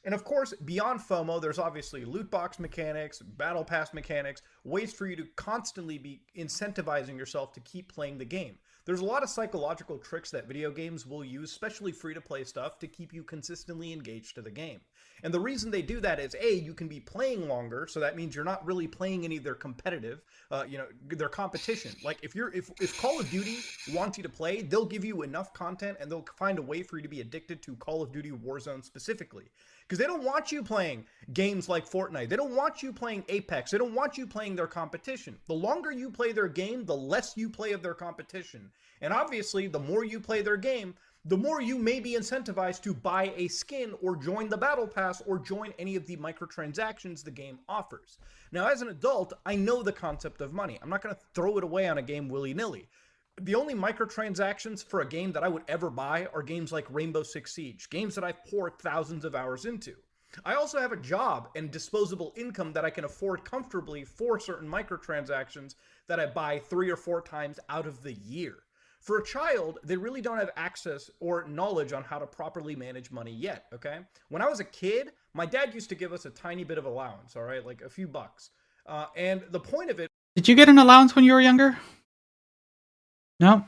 And of course, beyond FOMO, there's obviously loot box mechanics, battle pass mechanics, ways for you to constantly be incentivizing yourself to keep playing the game. There's a lot of psychological tricks that video games will use, especially free-to-play stuff, to keep you consistently engaged to the game. And the reason they do that is, A, you can be playing longer, so that means you're not really playing any of their competitive, their competition. Like, if Call of Duty wants you to play, they'll give you enough content, and they'll find a way for you to be addicted to Call of Duty Warzone specifically. Because they don't want you playing games like Fortnite. They don't want you playing Apex. They don't want you playing their competition. The longer you play their game, the less you play of their competition. And obviously, the more you play their game, the more you may be incentivized to buy a skin or join the battle pass or join any of the microtransactions the game offers. Now, as an adult, I know the concept of money. I'm not going to throw it away on a game willy-nilly. The only microtransactions for a game that I would ever buy are games like Rainbow Six Siege, games that I've poured thousands of hours into. I also have a job and disposable income that I can afford comfortably for certain microtransactions that I buy 3 or 4 times out of the year. For a child, they really don't have access or knowledge on how to properly manage money yet, okay? When I was a kid, my dad used to give us a tiny bit of allowance, all right? Like a few bucks. And the point of it...
Did you get an allowance when you were younger? No?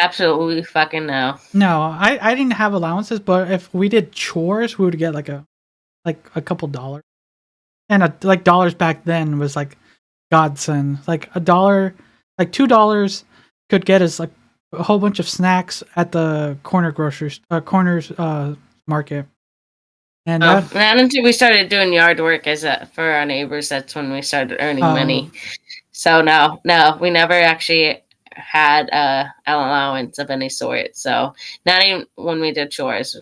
Absolutely fucking no.
No, I didn't have allowances, but if we did chores, we would get like a couple dollars. And like dollars back then was like godsend. Like $1, like $2 could get us like a whole bunch of snacks at the corners market. And
not until we started doing yard work for our neighbors, that's when we started earning money. So no, we never actually had an allowance of any sort. So not even when we did chores.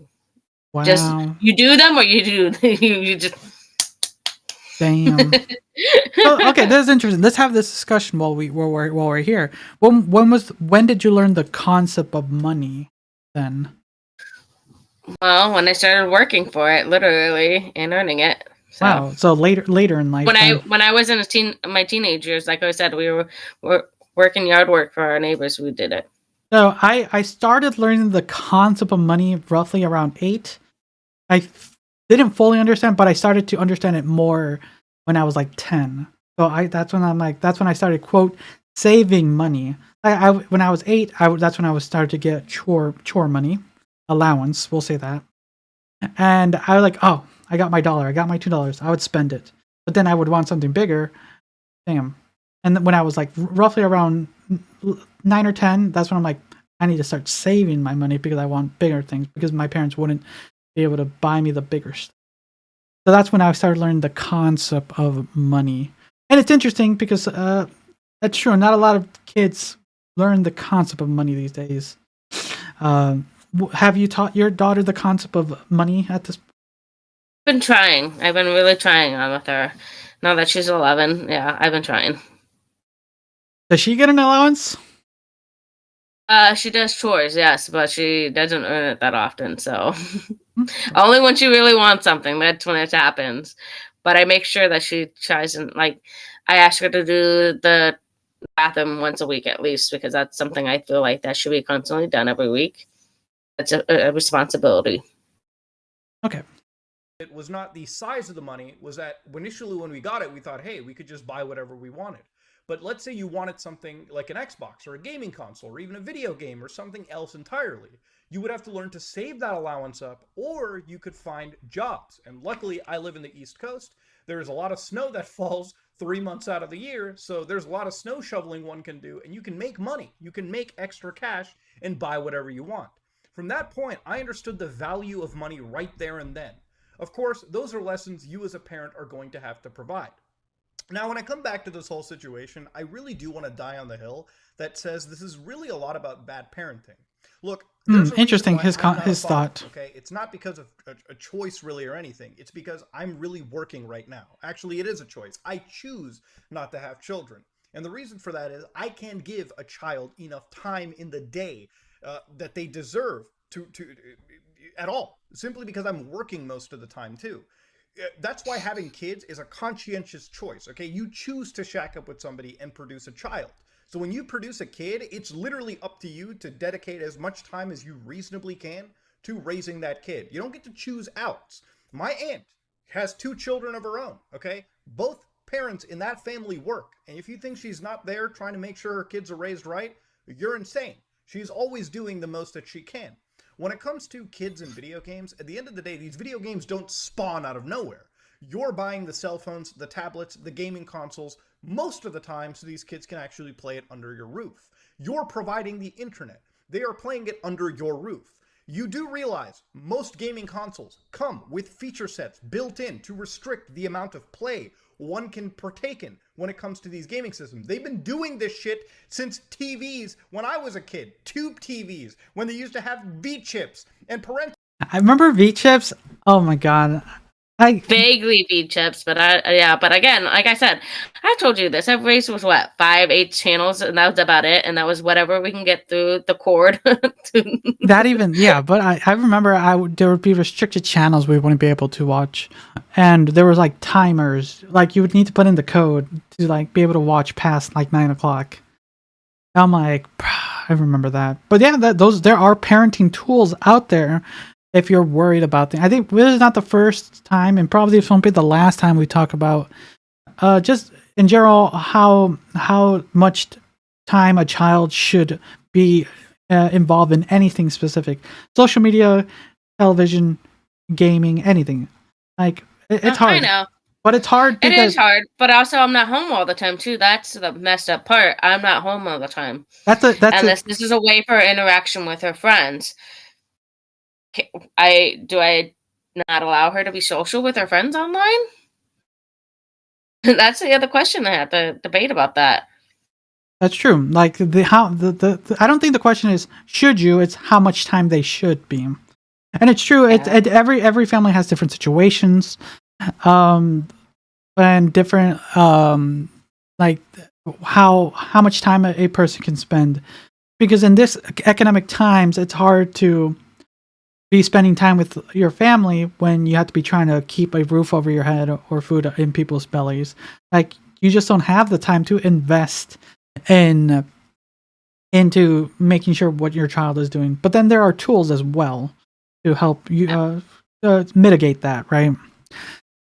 Wow.
Just you do them or you just.
Damn. Okay, this is interesting. Let's have this discussion while we're here. When did you learn the concept of money? Then.
Well, when I started working for it, literally, and earning it. So.
Wow. So later in life.
When I was in my teenage years, like I said, we were working yard work for our neighbors. We did it.
So I started learning the concept of money roughly around 8. I didn't fully understand, but I started to understand it more when I was like 10. So that's when I started, quote, saving money. When I was 8, that's when I was started to get chore money, allowance, we'll say that. And I was like, oh, I got my $1, I got my $2, I would spend it. But then I would want something bigger. Damn. And then when I was like roughly around 9 or 10, that's when I'm like, I need to start saving my money because I want bigger things, because my parents wouldn't be able to buy me the bigger stuff. So that's when I started learning the concept of money. And it's interesting because that's true. Not a lot of kids learn the concept of money these days. Have you taught your daughter the concept of money at this point?
I've been trying. I've been really trying on with her. Now that she's 11, yeah, I've been trying.
Does she get an allowance?
She does chores, yes, but she doesn't earn it that often, so only when she really wants something, that's when it happens. But I make sure that she tries and, like, I ask her to do the bathroom once a week at least, because that's something I feel like that should be constantly done every week. It's a responsibility.
Okay.
It was not the size of the money, was that initially when we got it, we thought, hey, we could just buy whatever we wanted. But let's say you wanted something like an Xbox or a gaming console or even a video game or something else entirely. You would have to learn to save that allowance up, or you could find jobs. And luckily, I live in the East Coast. There's a lot of snow that falls 3 months out of the year, so there's a lot of snow shoveling one can do, and you can make money. You can make extra cash and buy whatever you want. From that point, I understood the value of money right there and then. Of course, those are lessons you as a parent are going to have to provide. Now, when I come back to this whole situation, I really do want to die on the hill that says this is really a lot about bad parenting. Look,
interesting, his thought.
Okay, it's not because of a choice really or anything. It's because I'm really working right now. Actually, it is a choice. I choose not to have children. And the reason for that is I can't give a child enough time in the day that they deserve to at all, simply because I'm working most of the time too. That's why having kids is a conscientious choice. Okay, you choose to shack up with somebody and produce a child. So when you produce a kid, it's literally up to you to dedicate as much time as you reasonably can to raising that kid. You don't get to choose outs. My aunt has 2 children of her own. Okay, both parents in that family work, and if you think she's not there trying to make sure her kids are raised right, you're insane. She's always doing the most that she can. When it comes to kids and video games, at the end of the day, these video games don't spawn out of nowhere. You're buying the cell phones, the tablets, the gaming consoles most of the time so these kids can actually play it under your roof. You're providing the internet. They are playing it under your roof. You do realize most gaming consoles come with feature sets built in to restrict the amount of play one can partake in when it comes to these gaming systems. They've been doing this shit since TVs when I was a kid. Tube TVs, when they used to have V-chips and parental...
I remember V-chips. Oh my god.
Vaguely V-chips, but but again, like I said, I told you this. I've raised was what 5-8 channels, and that was about it. And that was whatever we can get through the cord.
That even, yeah. But I remember there would be restricted channels we wouldn't be able to watch, and there was like timers. Like you would need to put in the code to like be able to watch past like 9 o'clock. I'm like, I remember that. But yeah, there are parenting tools out there. If you're worried about things, I think this is not the first time, and probably this won't be the last time we talk about just in general how much time a child should be involved in anything specific, social media, television, gaming, anything. Like it's hard. I
know,
but it's hard.
It is hard, but also I'm not home all the time too. That's the messed up part. I'm not home all the time. This is a way for interaction with her friends. Do I not allow her to be social with her friends online? That's the other question I have to debate about that.
That's true. Like I don't think the question is should you, it's how much time they should be. And it's true, every family has different situations, and different like how much time a person can spend. Because in this economic times, it's hard to be spending time with your family when you have to be trying to keep a roof over your head or food in people's bellies. Like you just don't have the time to invest into making sure what your child is doing. But then there are tools as well to help you mitigate that, right?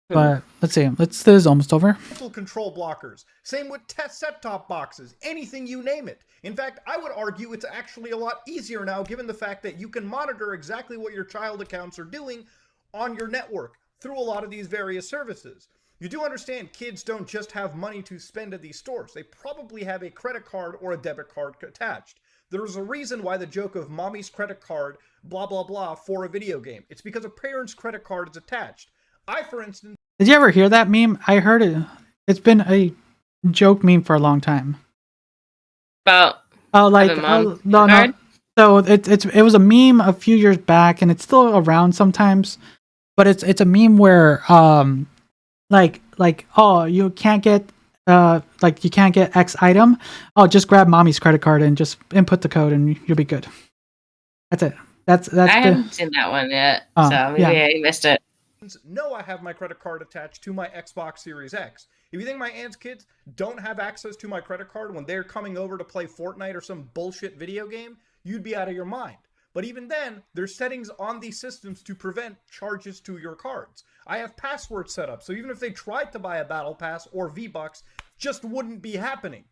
But let's see. This is almost over.
Control blockers. Same with set-top boxes. Anything you name it. In fact, I would argue it's actually a lot easier now, given the fact that you can monitor exactly what your child accounts are doing on your network through a lot of these various services. You do understand kids don't just have money to spend at these stores. They probably have a credit card or a debit card attached. There's a reason why the joke of mommy's credit card, blah, blah, blah, for a video game. It's because a parent's credit card is attached. I, for instance...
Did you ever hear that meme? I heard it. It's been a joke meme for a long time.
About
no. So it was a meme a few years back, and it's still around sometimes. But it's a meme where oh, you can't get X item. Oh, just grab mommy's credit card and just input the code, and you'll be good. That's it. That's
I haven't seen that one yet, so maybe I missed it.
No, I have my credit card attached to my Xbox Series X. If you think my aunt's kids don't have access to my credit card when they're coming over to play Fortnite or some bullshit video game, you'd be out of your mind. But even then, there's settings on these systems to prevent charges to your cards. I have passwords set up, so even if they tried to buy a battle pass or V-Bucks, just wouldn't be happening.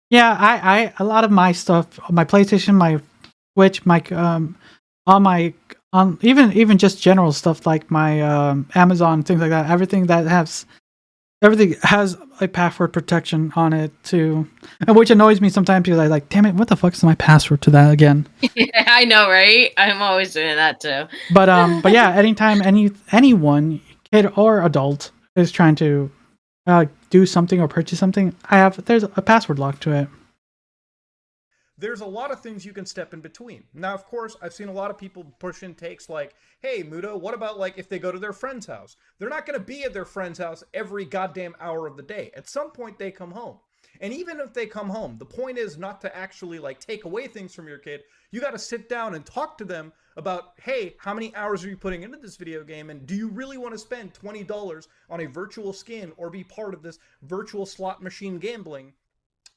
Yeah, I a lot of my stuff, my PlayStation, my Switch, my on my even just general stuff like my Amazon, things like that. Everything has a password protection on it too, and which annoys me sometimes because I like, damn it, what the fuck is my password to that again?
Yeah, I know, right? I'm always doing that too.
But yeah, anytime anyone, kid or adult, is trying to do something or purchase something, there's a password lock to it.
There's a lot of things you can step in between. Now, of course, I've seen a lot of people push in takes like, hey, Mudo, what about like if they go to their friend's house? They're not going to be at their friend's house every goddamn hour of the day. At some point, they come home. And even if they come home, the point is not to actually like take away things from your kid. You got to sit down and talk to them about, hey, how many hours are you putting into this video game? And do you really want to spend $20 on a virtual skin or be part of this virtual slot machine gambling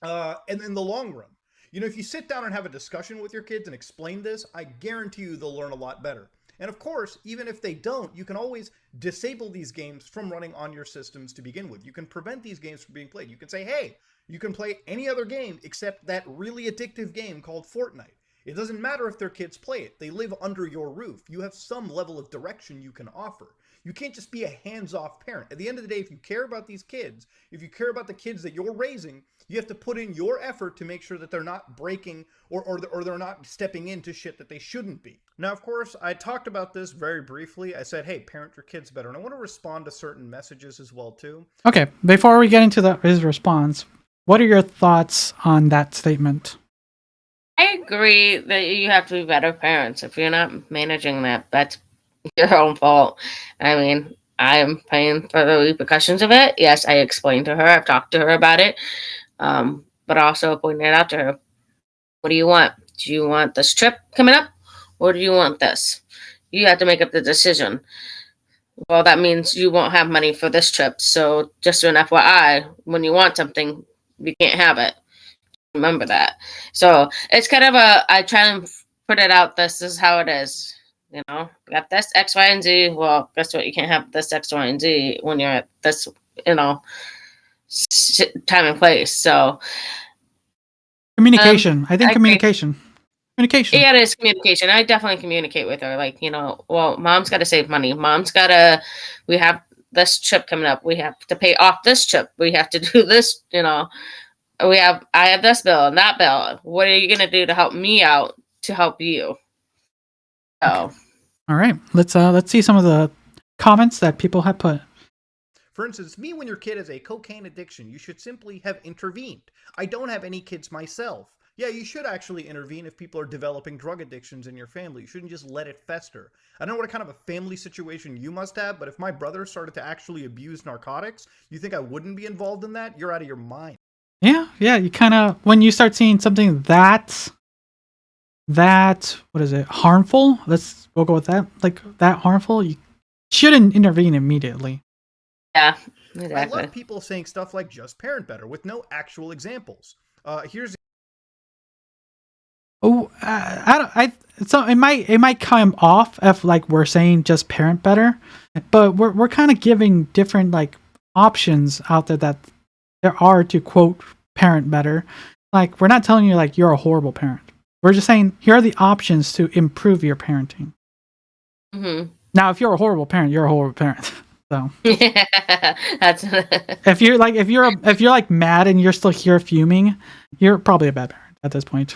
and in the long run? You know, if you sit down and have a discussion with your kids and explain this, I guarantee you they'll learn a lot better. And of course, even if they don't, you can always disable these games from running on your systems to begin with. You can prevent these games from being played. You can say, hey, you can play any other game except that really addictive game called Fortnite. It doesn't matter if their kids play it. They live under your roof. You have some level of direction you can offer. You can't just be a hands-off parent. At the end of the day, if you care about these kids, if you care about the kids that you're raising, you have to put in your effort to make sure that they're not breaking or they're not stepping into shit that they shouldn't be. Now, of course, I talked about this very briefly. I said, hey, parent your kids better. And I want to respond to certain messages as well, too.
Okay, before we get into his response, what are your thoughts on that statement?
I agree that you have to be better parents. If you're not managing that, that's your own fault. I mean, I'm paying for the repercussions of it. Yes, I explained to her. I've talked to her about it. But also pointed out to her, what do you want? Do you want this trip coming up? Or do you want this? You have to make up the decision. Well, that means you won't have money for this trip. So just an FYI, when you want something, you can't have it. Remember that. So it's kind of I try and put it out. This is how it is. You know, got this X, Y, and Z. Well, guess what? You can't have this X, Y, and Z when you're at this, time and place. So
communication. I think communication. Communication.
Yeah, it is communication. I definitely communicate with her. Like, well, mom's got to save money. We have this trip coming up. We have to pay off this trip. We have to do this, I have this bill and that bill. What are you going to do to help me out to help you? So.
Okay. All right. Let's see some of the comments that people have put.
For instance, me when your kid has a cocaine addiction, you should simply have intervened. I don't have any kids myself. Yeah, you should actually intervene if people are developing drug addictions in your family. You shouldn't just let it fester. I don't know what kind of a family situation you must have, but if my brother started to actually abuse narcotics, you think I wouldn't be involved in that? You're out of your mind.
Yeah, you kind of, when you start seeing something that, what is it, harmful? We'll go with that. Like, that harmful, you shouldn't intervene immediately.
Yeah, exactly.
I love people saying stuff like just parent better with no actual examples. Here's
so it might come off if like we're saying just parent better, but we're kind of giving different like options out there that there are to quote parent better. Like, we're not telling you like you're a horrible parent. We're just saying here are the options to improve your parenting.
Mm-hmm.
Now, if you're a horrible parent, you're a horrible parent. So
yeah, that's
if you're like mad and you're still here fuming, you're probably a bad parent at this point.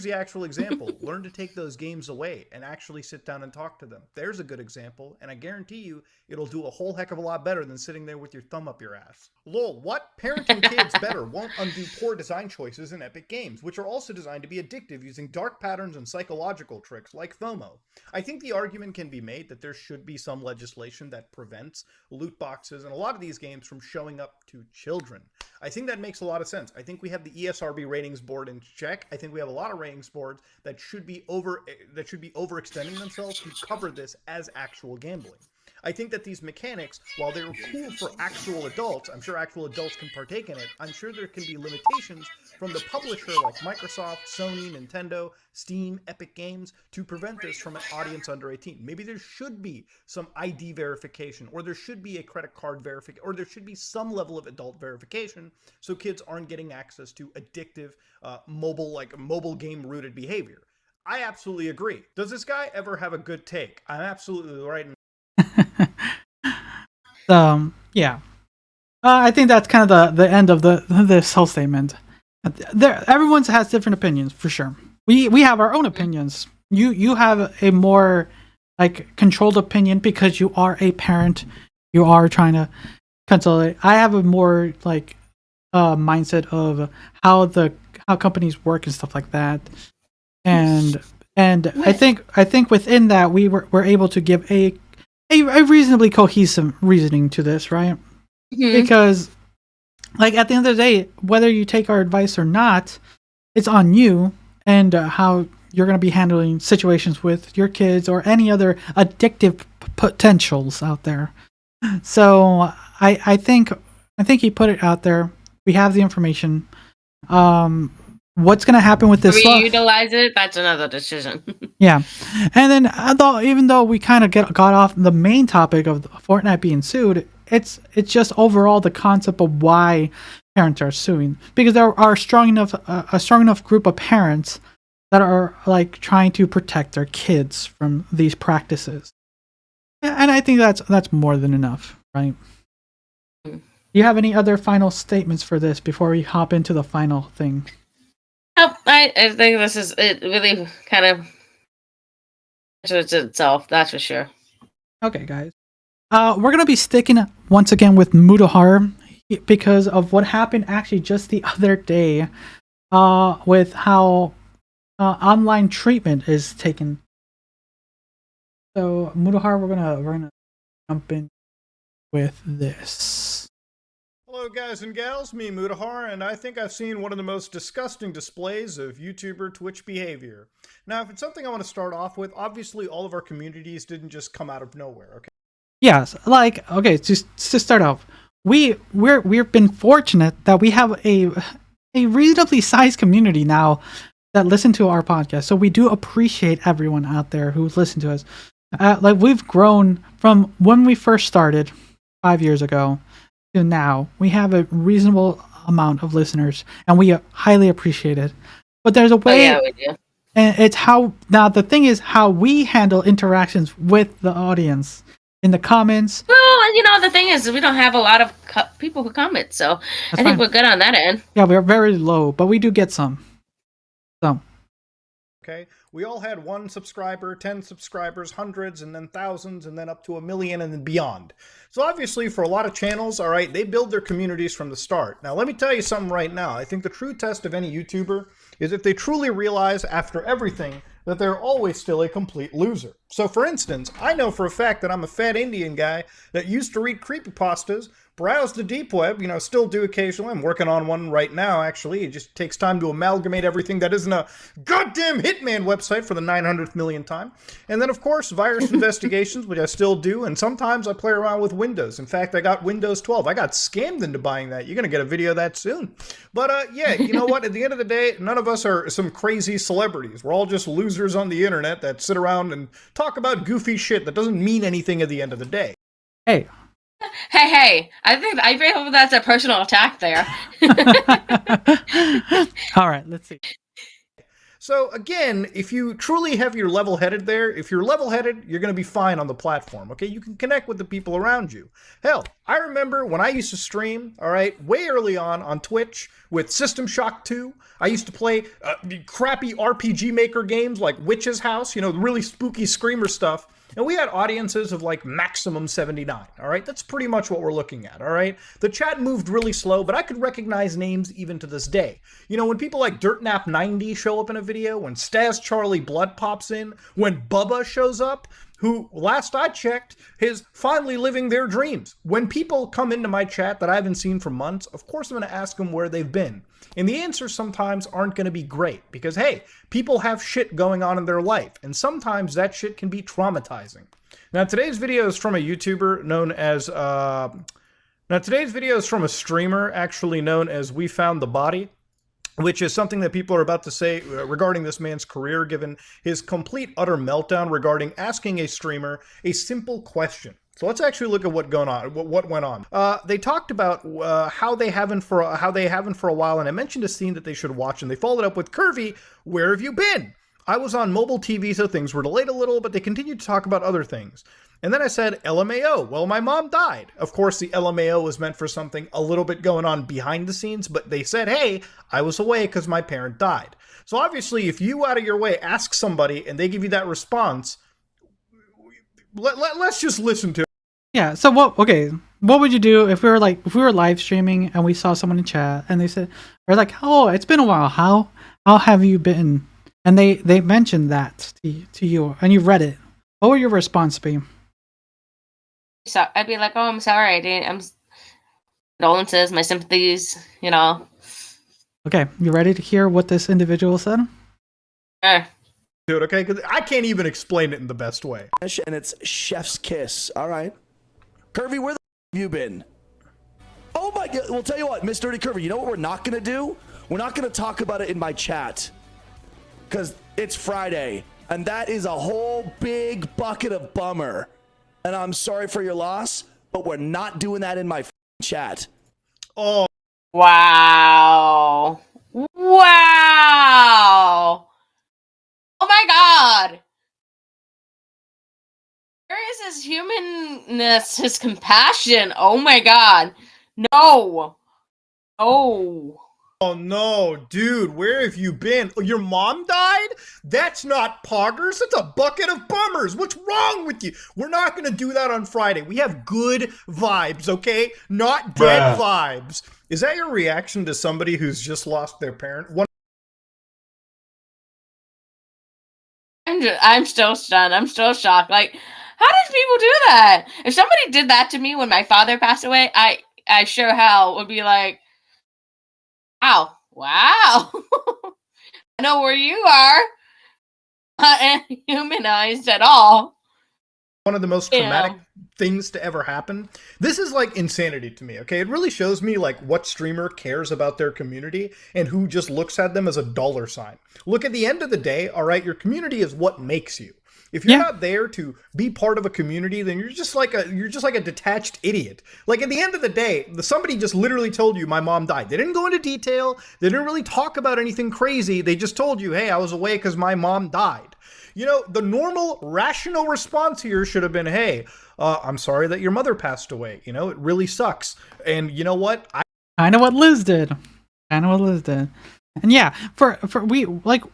the actual example. Learn to take those games away and actually sit down and talk to them. There's a good example, and I guarantee you it'll do a whole heck of a lot better than sitting there with your thumb up your ass. Lol, what? Parenting kids better won't undo poor design choices in epic games, which are also designed to be addictive using dark patterns and psychological tricks like FOMO. I think the argument can be made that there should be some legislation that prevents loot boxes and a lot of these games from showing up to children. I think that makes a lot of sense. I think we have the ESRB ratings board in check. I think we have a lot of ratings boards that should be overextending themselves to cover this as actual gambling. I think that these mechanics, while they're cool for actual adults, I'm sure actual adults can partake in it, I'm sure there can be limitations from the publisher like Microsoft, Sony, Nintendo, Steam, Epic Games to prevent this from an audience under 18. Maybe there should be some ID verification, or there should be a credit card verification, or there should be some level of adult verification so kids aren't getting access to addictive mobile game rooted behavior. I absolutely agree. Does this guy ever have a good take? I'm absolutely right.
Yeah. I think that's kind of the end of this whole statement. Everyone has different opinions for sure. We have our own opinions. You have a more like controlled opinion because you are a parent. You are trying to consolidate. I have a more like mindset of how companies work and stuff like that. And I think within that we're able to give a reasonably cohesive reasoning to this, right? Mm-hmm. Because like at the end of the day, whether you take our advice or not, it's on you and how you're going to be handling situations with your kids or any other addictive potentials out there. So I think he put it out there. We have the information. What's going to happen with this?
Reutilize it. That's another decision.
Yeah, and then even though we kind of got off the main topic of Fortnite being sued, it's just overall the concept of why parents are suing, because there are a strong enough group of parents that are like trying to protect their kids from these practices, and I think that's more than enough, right? Do you have any other final statements for this before we hop into the final thing?
Oh, I think this is it. Really, kind of answers itself. That's for sure.
Okay, guys. We're gonna be sticking once again with Mutahar because of what happened actually just the other day, with how online treatment is taken. So Mutahar, we're gonna jump in with this.
Hello guys and gals, me Mutahar, and I think I've seen one of the most disgusting displays of YouTuber Twitch behavior. Now, if it's something I want to start off with, obviously all of our communities didn't just come out of nowhere, okay?
Yes, like, okay, just to start off, we've been fortunate that we have a reasonably sized community now that listen to our podcast, so we do appreciate everyone out there who listen to us. Like, we've grown from when we first started 5 years ago to now. We have a reasonable amount of listeners, and we highly appreciate it. But there's a way,
we do.
And it's how now the thing is how we handle interactions with the audience in the comments.
Well, the thing is we don't have a lot of people who comment, so I think we're good on that end.
Yeah, we're very low, but we do get some.
Okay, we all had 1 subscriber, 10 subscribers, hundreds, and then thousands, and then up to 1 million and then beyond. So obviously for a lot of channels, all right, they build their communities from the start. Now let me tell you something right now. I think the true test of any YouTuber is if they truly realize after everything that they're always still a complete loser. So for instance, I know for a fact that I'm a fat Indian guy that used to read creepypastas, browse the deep web, still do occasionally. I'm working on one right now, actually. It just takes time to amalgamate everything that isn't a goddamn Hitman website for the 900th millionth time. And then, of course, virus investigations, which I still do, and sometimes I play around with Windows. In fact, I got Windows 12. I got scammed into buying that. You're going to get a video of that soon. But, yeah, you know what? At the end of the day, none of us are some crazy celebrities. We're all just losers on the internet that sit around and talk about goofy shit that doesn't mean anything at the end of the day.
Hey,
I feel that's a personal attack there.
All right, let's see.
So again, if you truly have your level-headed there, if you're level-headed, you're going to be fine on the platform, okay? You can connect with the people around you. Hell, I remember when I used to stream, all right, way early on Twitch with System Shock 2. I used to play crappy RPG Maker games like Witch's House, really spooky screamer stuff. And we had audiences of like maximum 79, all right? That's pretty much what we're looking at, all right? The chat moved really slow, but I could recognize names even to this day. When people like DirtNap90 show up in a video, when Staz Charlie Blood pops in, when Bubba shows up, who, last I checked, is finally living their dreams. When people come into my chat that I haven't seen for months, of course I'm going to ask them where they've been. And the answers sometimes aren't going to be great because, hey, people have shit going on in their life, and sometimes that shit can be traumatizing. Now, today's video is from a YouTuber known as... today's video is from a streamer actually known as We Found the Body, which is something that people are about to say regarding this man's career, given his complete utter meltdown regarding asking a streamer a simple question. So let's actually look at what went on. They talked about how they haven't for a while, and I mentioned a scene that they should watch, and they followed up with, "Curvy, where have you been? I was on mobile TV, so things were delayed a little, but they continued to talk about other things." And then I said, LMAO, well, my mom died. Of course, the LMAO was meant for something a little bit going on behind the scenes, but they said, hey, I was away because my parent died. So obviously, if you out of your way ask somebody and they give you that response, let's just listen to it.
Yeah, so what would you do if we were live streaming and we saw someone in chat and they said, we're like, oh, it's been a while, how have you been? And they mentioned that to you and you read it. What would your response be?
So I'd be like, oh, I'm sorry. I'm condolences, my sympathies, you know.
Okay, you ready to hear what this individual said?
Sure.
Dude, okay? Because I can't even explain it in the best way.
And it's chef's kiss. All right. Curvy, where the have you been? Oh my God. Well, tell you what, Miss Dirty Curvy, you know what we're not going to do? We're not going to talk about it in my chat. Because it's Friday. And that is a whole big bucket of bummer. And I'm sorry for your loss, but we're not doing that in my chat.
Oh.
Wow. Wow. Oh my God. Where is his humanness, his compassion? Oh my God. No. Oh.
Oh no, dude, where have you been? Your mom died? That's not poggers, it's a bucket of bummers. What's wrong with you? We're not gonna do that on Friday. We have good vibes, okay? Not dead vibes. Is that your reaction to somebody who's just lost their parent?
I'm still stunned. I'm still shocked. Like, how did people do that? If somebody did that to me when my father passed away, I sure hell would be like, wow. I know where you are. Not humanized at all.
One of the most traumatic things to ever happen. This is like insanity to me, okay? It really shows me like what streamer cares about their community and who just looks at them as a dollar sign. Look, at the end of the day, all right, your community is what makes you. If you're not there to be part of a community, then you're just like a detached idiot. Like at the end of the day, somebody just literally told you my mom died. They didn't go into detail. They didn't really talk about anything crazy. They just told you, hey, I was away because my mom died. You know, the normal, rational response here should have been, hey, I'm sorry that your mother passed away. You know, it really sucks. And you know what?
I know what Liz did. And yeah, for we, like,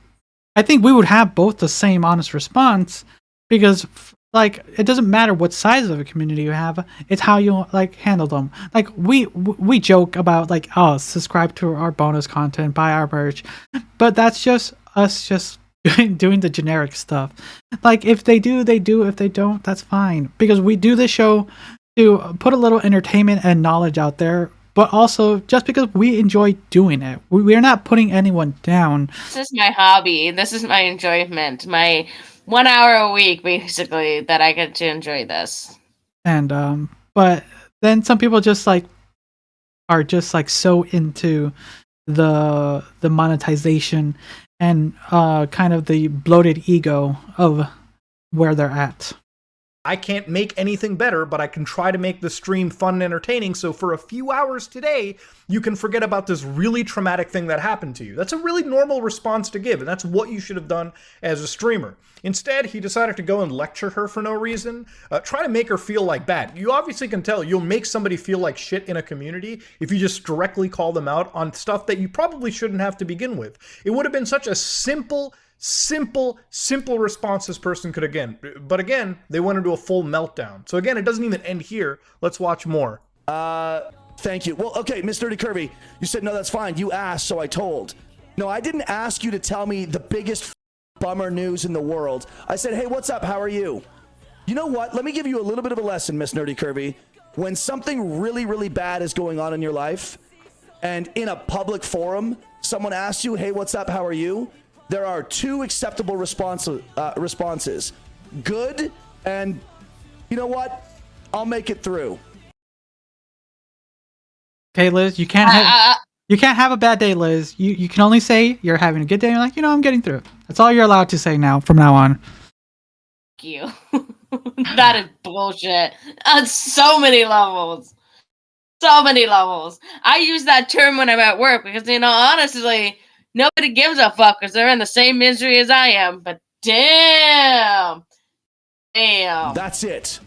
I think we would have both the same honest response because, like, it doesn't matter what size of a community you have. It's how you, like, handle them. Like, we joke about, like, oh, subscribe to our bonus content, buy our merch. But that's just us just doing the generic stuff. Like, if they do, they do. If they don't, that's fine. Because we do this show to put a little entertainment and knowledge out there, but also just because we enjoy doing it. We're not putting anyone down.
This is my hobby. This is my enjoyment. My 1 hour a week, basically, that I get to enjoy this.
And but then some people just like are just like so into the monetization and kind of the bloated ego of where they're at.
I can't make anything better, but I can try to make the stream fun and entertaining, so for a few hours today, you can forget about this really traumatic thing that happened to you. That's a really normal response to give, and that's what you should have done as a streamer. Instead, he decided to go and lecture her for no reason, try to make her feel like bad. You obviously can tell you'll make somebody feel like shit in a community if you just directly call them out on stuff that you probably shouldn't have to begin with. It would have been such a simple response this person could again. But again, they went into a full meltdown. So again, it doesn't even end here. Let's watch more.
Thank you. Well, okay, Miss Dirty Curvy, you said, no, that's fine. You asked, so I told. No, I didn't ask you to tell me the biggest bummer news in the world. I said, hey, what's up? How are you? You know what? Let me give you a little bit of a lesson, Miss Nerdy Curvy. When something really, really bad is going on in your life, and in a public forum, someone asks you, hey, what's up? How are you? There are two acceptable responses. Good, and you know what? I'll make it through.
Okay, Liz, you can't have a bad day, Liz. You can only say you're having a good day. You're like, I'm getting through it. That's all you're allowed to say now from now on.
Fuck you. That is bullshit on so many levels. So many levels. I use that term when I'm at work because, honestly, nobody gives a fuck because they're in the same misery as I am. But damn.
That's it.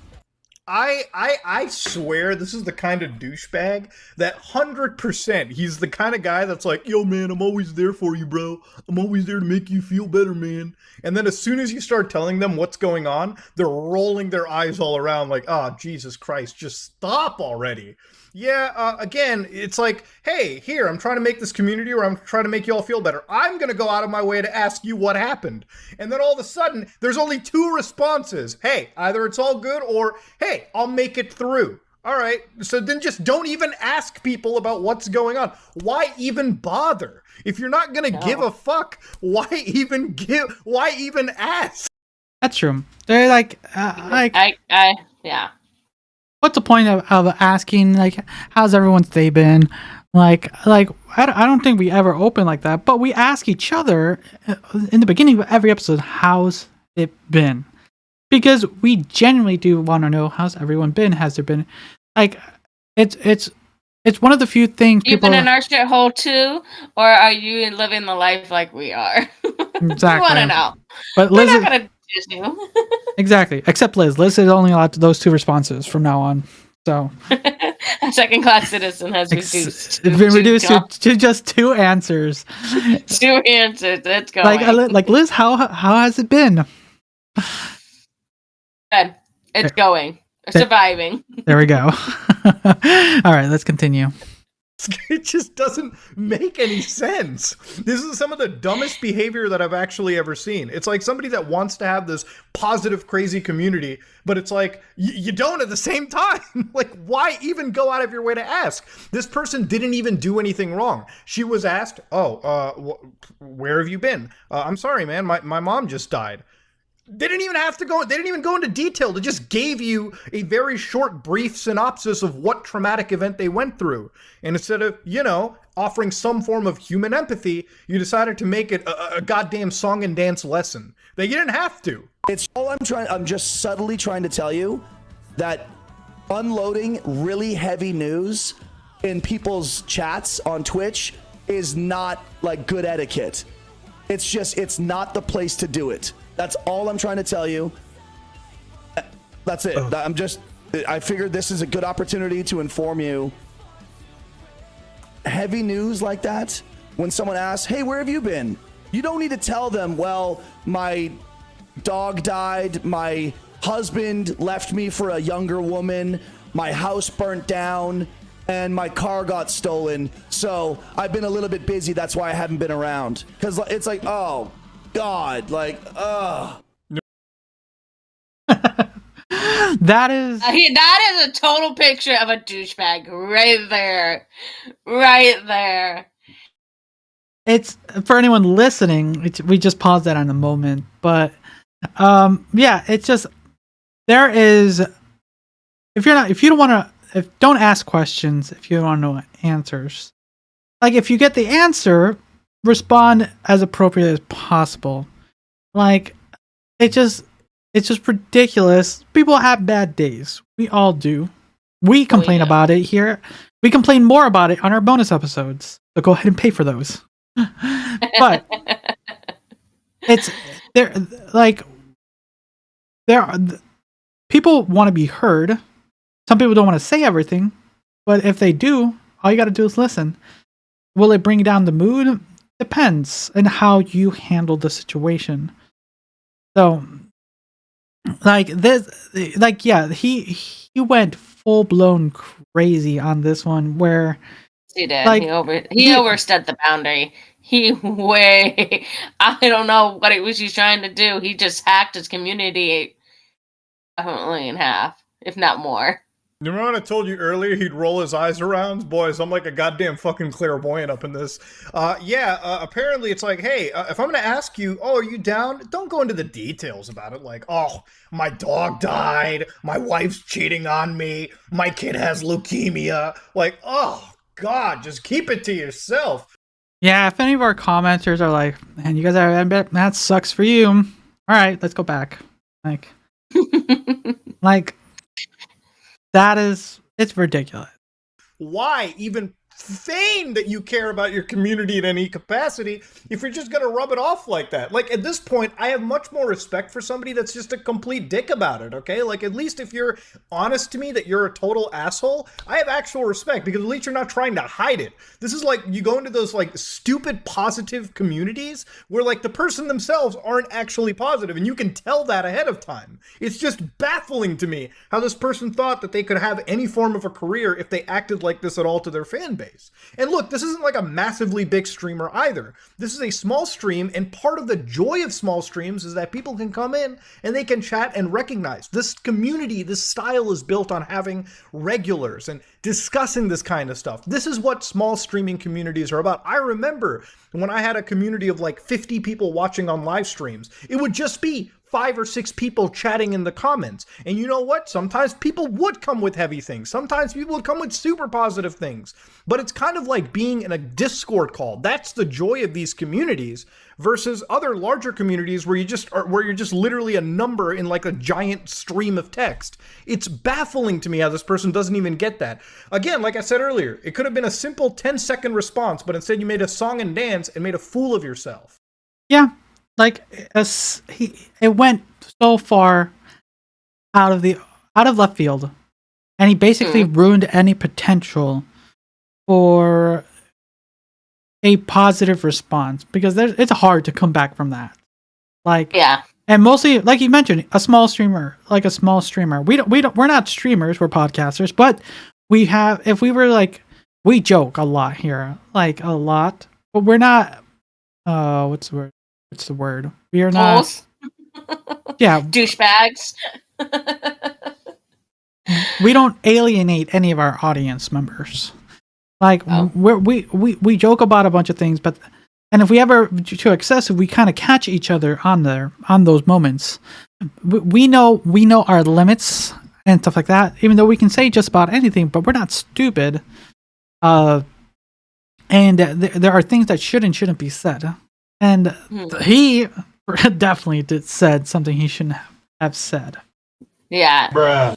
I swear this is the kind of douchebag that 100% he's the kind of guy that's like, yo man, I'm always there for you, bro. I'm always there to make you feel better, man. And then as soon as you start telling them what's going on, they're rolling their eyes all around like, oh, Jesus Christ, just stop already. Yeah, again, it's like, hey, here, I'm trying to make this community or I'm trying to make you all feel better. I'm going to go out of my way to ask you what happened. And then all of a sudden, there's only two responses. Hey, either it's all good or, hey, I'll make it through. All right, so then just don't even ask people about what's going on. Why even bother? If you're not going to give a fuck, why even ask?
That's true. They're like,
yeah.
What's the point of asking, like, how's everyone's day been? Like I don't think we ever open like that, but we ask each other in the beginning of every episode, how's it been? Because we genuinely do want to know, how's everyone been? Has there been, like, it's one of the few things
people... You've been in our shithole too? Or are you living the life like we are?
Exactly.
We want to know.
But
We're not going to diss you.
Exactly. Except Liz. Liz is only allowed those two responses from now on. So
a second-class citizen has
been reduced to just two answers.
Two answers. Let's go.
Like Liz, how has it been?
Good. It's going. Surviving.
There we go. All right, let's continue.
It just doesn't make any sense. This is some of the dumbest behavior that I've actually ever seen. It's like somebody that wants to have this positive, crazy community, but it's like, you don't at the same time. Like, why even go out of your way to ask? This person didn't even do anything wrong. She was asked, where have you been? I'm sorry, man, my mom just died. They didn't even go into detail. They just gave you a very short, brief synopsis of what traumatic event they went through. And instead of, offering some form of human empathy, you decided to make it a goddamn song and dance lesson that you didn't have to.
It's all I'm just subtly trying to tell you that unloading really heavy news in people's chats on Twitch is not like good etiquette. It's not the place to do it. That's all I'm trying to tell you. That's it. I figured this is a good opportunity to inform you. Heavy news like that, when someone asks, hey, where have you been? You don't need to tell them, well, my dog died, my husband left me for a younger woman, my house burnt down, and my car got stolen. So I've been a little bit busy. That's why I haven't been around. Because it's like, oh, God, like,
That is
a total picture of a douchebag right there.
It's for anyone listening. We just paused that on a moment, but it's just there is. Don't ask questions if you don't want to know answers. Like, if you get the answer, respond as appropriate as possible. Like, it's just ridiculous. People have bad days. We all do. We complain about it here. We complain more about it on our bonus episodes. So go ahead and pay for those. But it's there. Like, people want to be heard. Some people don't want to say everything, but if they do, all you got to do is listen. Will it bring down the mood? Depends on how you handle the situation. So, like this, like, yeah, he went full blown crazy on this one. Where
he did, like, he overstepped the boundary. I don't know what it was he's trying to do. He just hacked his community definitely in half, if not more.
You remember when I told you earlier he'd roll his eyes around? Boys, I'm like a goddamn fucking clairvoyant up in this. Apparently it's like, hey, if I'm going to ask you, oh, are you down? Don't go into the details about it. Like, oh, my dog died. My wife's cheating on me. My kid has leukemia. Like, oh, God, just keep it to yourself.
Yeah, if any of our commenters are like, man, you guys are, that sucks for you. All right, let's go back. Like, it's ridiculous.
Why even feign that you care about your community in any capacity if you're just gonna rub it off like that? Like, at this point, I have much more respect for somebody that's just a complete dick about it, okay? Like, at least if you're honest to me that you're a total asshole, I have actual respect, because at least you're not trying to hide it. This is like, you go into those, like, stupid positive communities where, like, the person themselves aren't actually positive, and you can tell that ahead of time. It's just baffling to me how this person thought that they could have any form of a career if they acted like this at all to their fan base. And look, this isn't like a massively big streamer either. This is a small stream, and part of the joy of small streams is that people can come in and they can chat and recognize. This community, this style is built on having regulars and discussing this kind of stuff. This is what small streaming communities are about. I remember when I had a community of like 50 people watching on live streams, it would just be 5 or 6 people chatting in the comments. And you know what? Sometimes people would come with heavy things. Sometimes people would come with super positive things. But it's kind of like being in a Discord call. That's the joy of these communities versus other larger communities where you're just literally a number in like a giant stream of text. It's baffling to me how this person doesn't even get that. Again, like I said earlier, it could have been a simple 10-second response, but instead you made a song and dance and made a fool of yourself.
Yeah. Like, it went so far out of left field, and he basically ruined any potential for a positive response, because it's hard to come back from that. Like, yeah, and mostly, like you mentioned, a small streamer. We're not streamers, we're podcasters, but we joke a lot here, like a lot, but we're not. What's the word? We are not. Yeah, douchebags. We don't alienate any of our audience members. Like, we joke about a bunch of things, and if we ever too excessive, we kind of catch each other on those moments. We know our limits and stuff like that. Even though we can say just about anything, but we're not stupid. And there are things that should and shouldn't be said. And he definitely said something he shouldn't have said.
Yeah.
Bruh.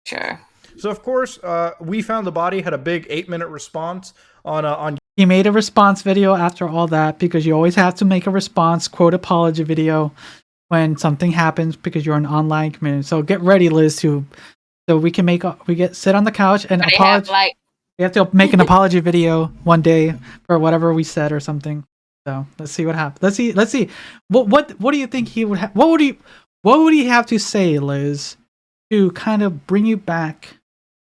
Sure.
So, of course, We Found the Body had a big 8-minute response on.
He made a response video after all that, because you always have to make a response, quote, apology video when something happens, because you're an online community. So get ready, Liz, so we can sit on the couch and apologize. We have to make an apology video one day for whatever we said or something. So let's see what happens. Let's see. What do you think he would have? What would he have to say, Liz, to kind of bring you back?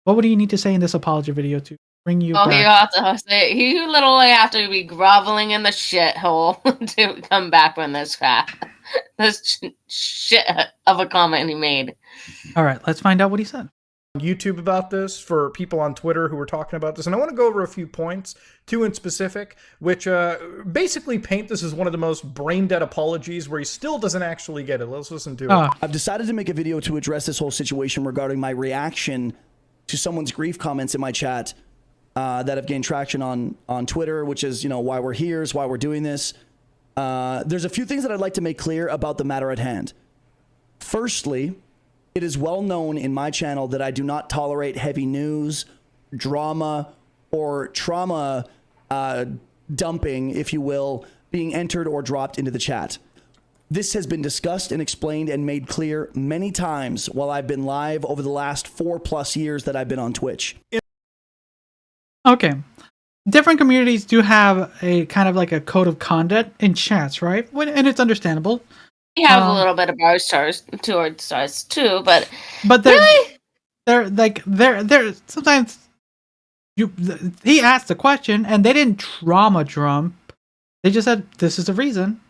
What would he need to say in this apology video to bring you back?
You have to say, you literally have to be groveling in the shithole to come back from this crap. This shit of a comment he made.
All right, let's find out what he said.
YouTube about this for people on Twitter who were talking about this, and I want to go over a few points, 2 in specific, which basically paint this as one of the most brain-dead apologies where he still doesn't actually get it. Let's listen to it.
I've decided to make a video to address this whole situation regarding my reaction to someone's grief comments in my chat that have gained traction on Twitter, which is, why we're here, is why we're doing this. There's a few things that I'd like to make clear about the matter at hand. Firstly, it is well known in my channel that I do not tolerate heavy news, drama, or trauma dumping, if you will, being entered or dropped into the chat. This has been discussed and explained and made clear many times while I've been live over the last 4+ years that I've been on Twitch.
Okay. Different communities do have a kind of like a code of conduct in chats, right? And it's understandable.
We have a little bit of our stars towards us too, but
really? they're sometimes he asked a question and they didn't trauma dump. They just said this is the reason.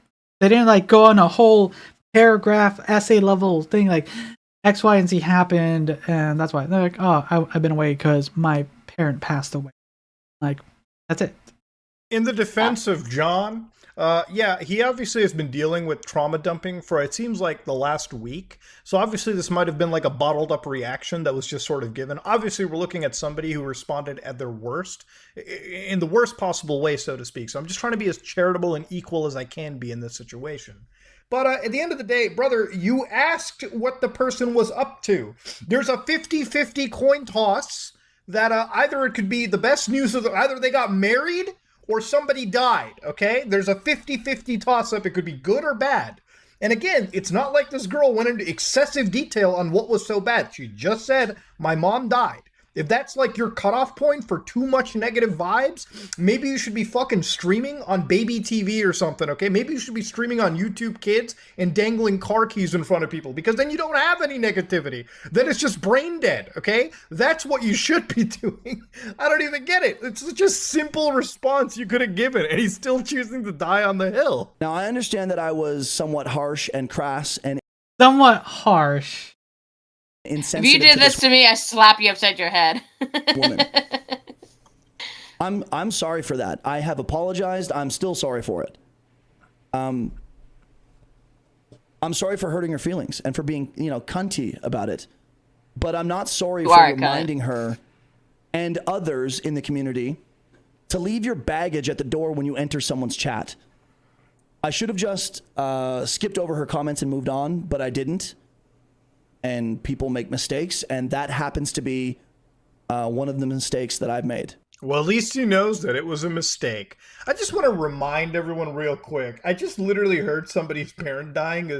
They didn't like go on a whole paragraph essay level thing like X, Y, and Z happened, and that's why they're like, oh, I've been away because my parent passed away. Like, that's it.
In the defense of John, yeah, he obviously has been dealing with trauma dumping for it seems like the last week. So obviously this might have been like a bottled up reaction that was just sort of given. Obviously we're looking at somebody who responded at their worst, in the worst possible way, so to speak. So I'm just trying to be as charitable and equal as I can be in this situation. But at the end of the day, brother, you asked what the person was up to. There's a 50-50 coin toss that either it could be the best news of either they got married or somebody died, okay? There's a 50-50 toss-up. It could be good or bad. And again, it's not like this girl went into excessive detail on what was so bad. She just said, my mom died. If that's like your cutoff point for too much negative vibes, maybe you should be fucking streaming on baby TV or something, okay? Maybe you should be streaming on YouTube Kids and dangling car keys in front of people, because then you don't have any negativity. Then it's just brain dead, okay? That's what you should be doing. I don't even get it. It's such a simple response you could have given, and he's still choosing to die on the hill.
Now, I understand that I was somewhat harsh and crass and
Somewhat harsh.
If
insensitive.
you did this to me, I slap you upside your head.
Woman. I'm sorry for that. I have apologized. I'm still sorry for it. I'm sorry for hurting her feelings and for being, cunty about it. But I'm not sorry for reminding her and others in the community to leave your baggage at the door when you enter someone's chat. I should have just skipped over her comments and moved on, but I didn't. And people make mistakes, and that happens to be one of the mistakes that I've made.
Well, at least he knows that it was a mistake. I just want to remind everyone real quick. I just literally heard somebody's parent dying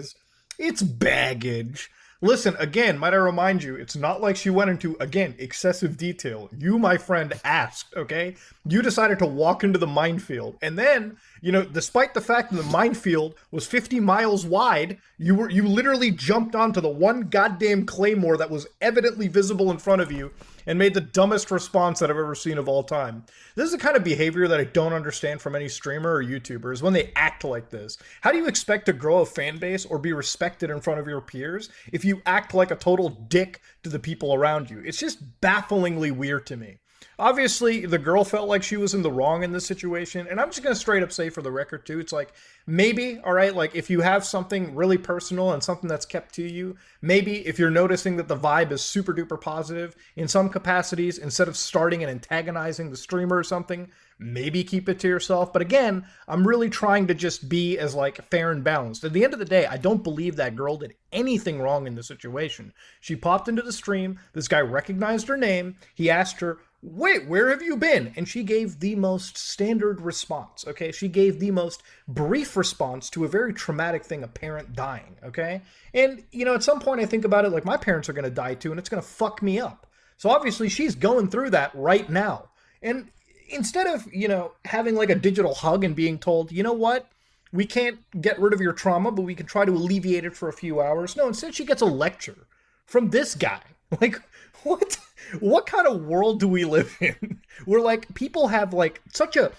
it's baggage. Listen, again, might I remind you, it's not like she went into, again, excessive detail. You, my friend, asked, okay? You decided to walk into the minefield. And then, despite the fact that the minefield was 50 miles wide, you literally jumped onto the one goddamn claymore that was evidently visible in front of you and made the dumbest response that I've ever seen of all time. This is the kind of behavior that I don't understand from any streamer or YouTuber, is when they act like this. How do you expect to grow a fan base or be respected in front of your peers if you act like a total dick to the people around you? It's just bafflingly weird to me. Obviously, the girl felt like she was in the wrong in this situation, and I'm just going to straight up say for the record, too, it's like, maybe, all right, like, if you have something really personal and something that's kept to you, maybe if you're noticing that the vibe is super duper positive in some capacities, instead of starting and antagonizing the streamer or something, maybe keep it to yourself. But again, I'm really trying to just be as, like, fair and balanced. At the end of the day, I don't believe that girl did anything wrong in the situation. She popped into the stream, this guy recognized her name, he asked her, wait, where have you been? And she gave the most standard response, okay? She gave the most brief response to a very traumatic thing, a parent dying, okay? And, at some point I think about it like my parents are going to die too, and it's going to fuck me up. So obviously she's going through that right now. And instead of, having like a digital hug and being told, you know what? We can't get rid of your trauma, but we can try to alleviate it for a few hours. No, instead she gets a lecture from this guy. Like, what kind of world do we live in where like people have like such a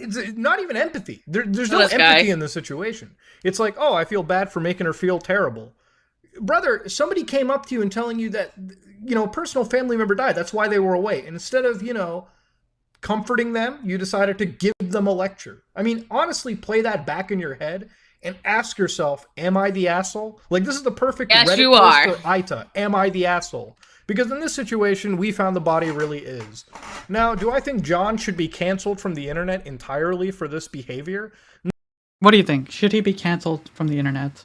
it's not even empathy. There's no empathy in this situation. It's like, oh, I feel bad for making her feel terrible. Brother, somebody came up to you and telling you that, a personal family member died. That's why they were away. And instead of, comforting them, you decided to give them a lecture. I mean, honestly, play that back in your head and ask yourself, am I the asshole? Like, this is the perfect
Yes,
Reddit
you are.
post to Aita. Am I the asshole? Because in this situation, we found the body really is. Now, do I think John should be canceled from the internet entirely for this behavior?
What do you think? Should he be canceled from the internet?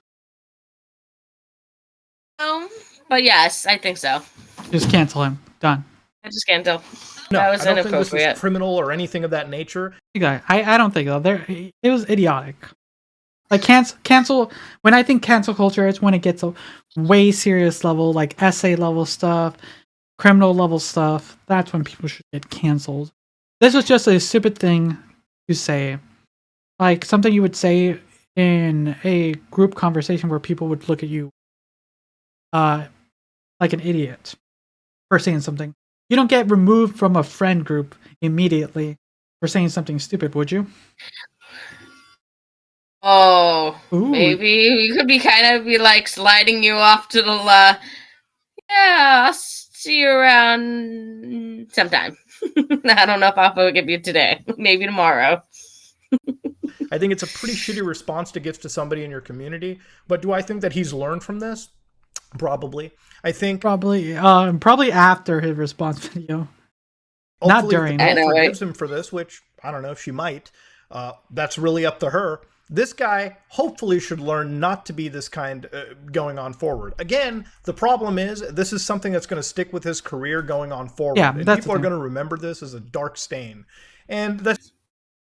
But yes, I think so.
Just cancel him. Done.
I just can't tell.
No,
That was
I don't think this
inappropriate.
is criminal or anything of that nature.
I don't think so. It was idiotic. Like cancel. When I think cancel culture, it's when it gets a way serious level, like essay level stuff, criminal level stuff. That's when people should get canceled. This was just a stupid thing to say, like something you would say in a group conversation where people would look at you, like an idiot for saying something. You don't get removed from a friend group immediately for saying something stupid, would you?
Oh,
Ooh.
maybe we could be kind of be like sliding you off to the yeah, I'll see you around sometime. I don't know if I'll forgive you today. Maybe tomorrow.
I think it's a pretty shitty response to give to somebody in your community. But do I think that he's learned from this? Probably. I think
Probably after his response video. Not
hopefully if the
during.
girl
I know, right?
forgives him for this, which I don't know if she might. That's really up to her. This guy hopefully should learn not to be this kind going on forward. Again, the problem is this is something that's going to stick with his career going on forward.
Yeah,
and
that's
people
the
are
thing.
going to remember this as a dark stain. And that's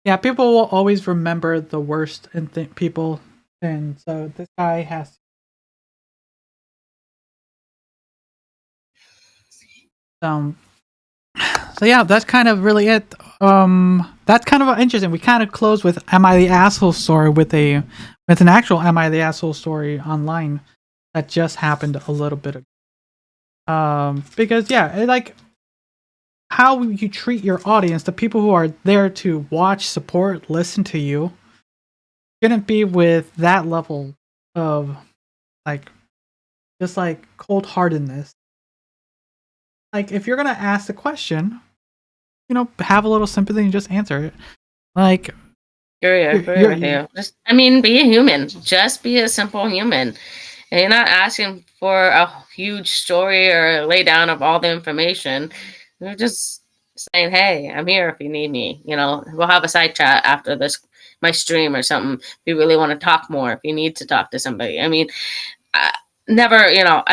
Yeah, people will always remember the worst in people, and so this guy has. So yeah, that's kind of really it. That's kind of interesting. We kind of close with "Am I the Asshole?" story with an actual "Am I the Asshole?" story online that just happened a little bit ago. Because yeah, like how you treat your audience, the people who are there to watch, support, listen to you, shouldn't be with that level of like just like cold-heartedness. Like if you're gonna ask the question, have a little sympathy and just answer it. Like
Agree with you. Just, I mean, be a human. Just be a simple human. And you're not asking for a huge story or lay down of all the information. You're just saying, "Hey, I'm here if you need me." We'll have a side chat after my stream or something. If you really want to talk more, if you need to talk to somebody. I mean, I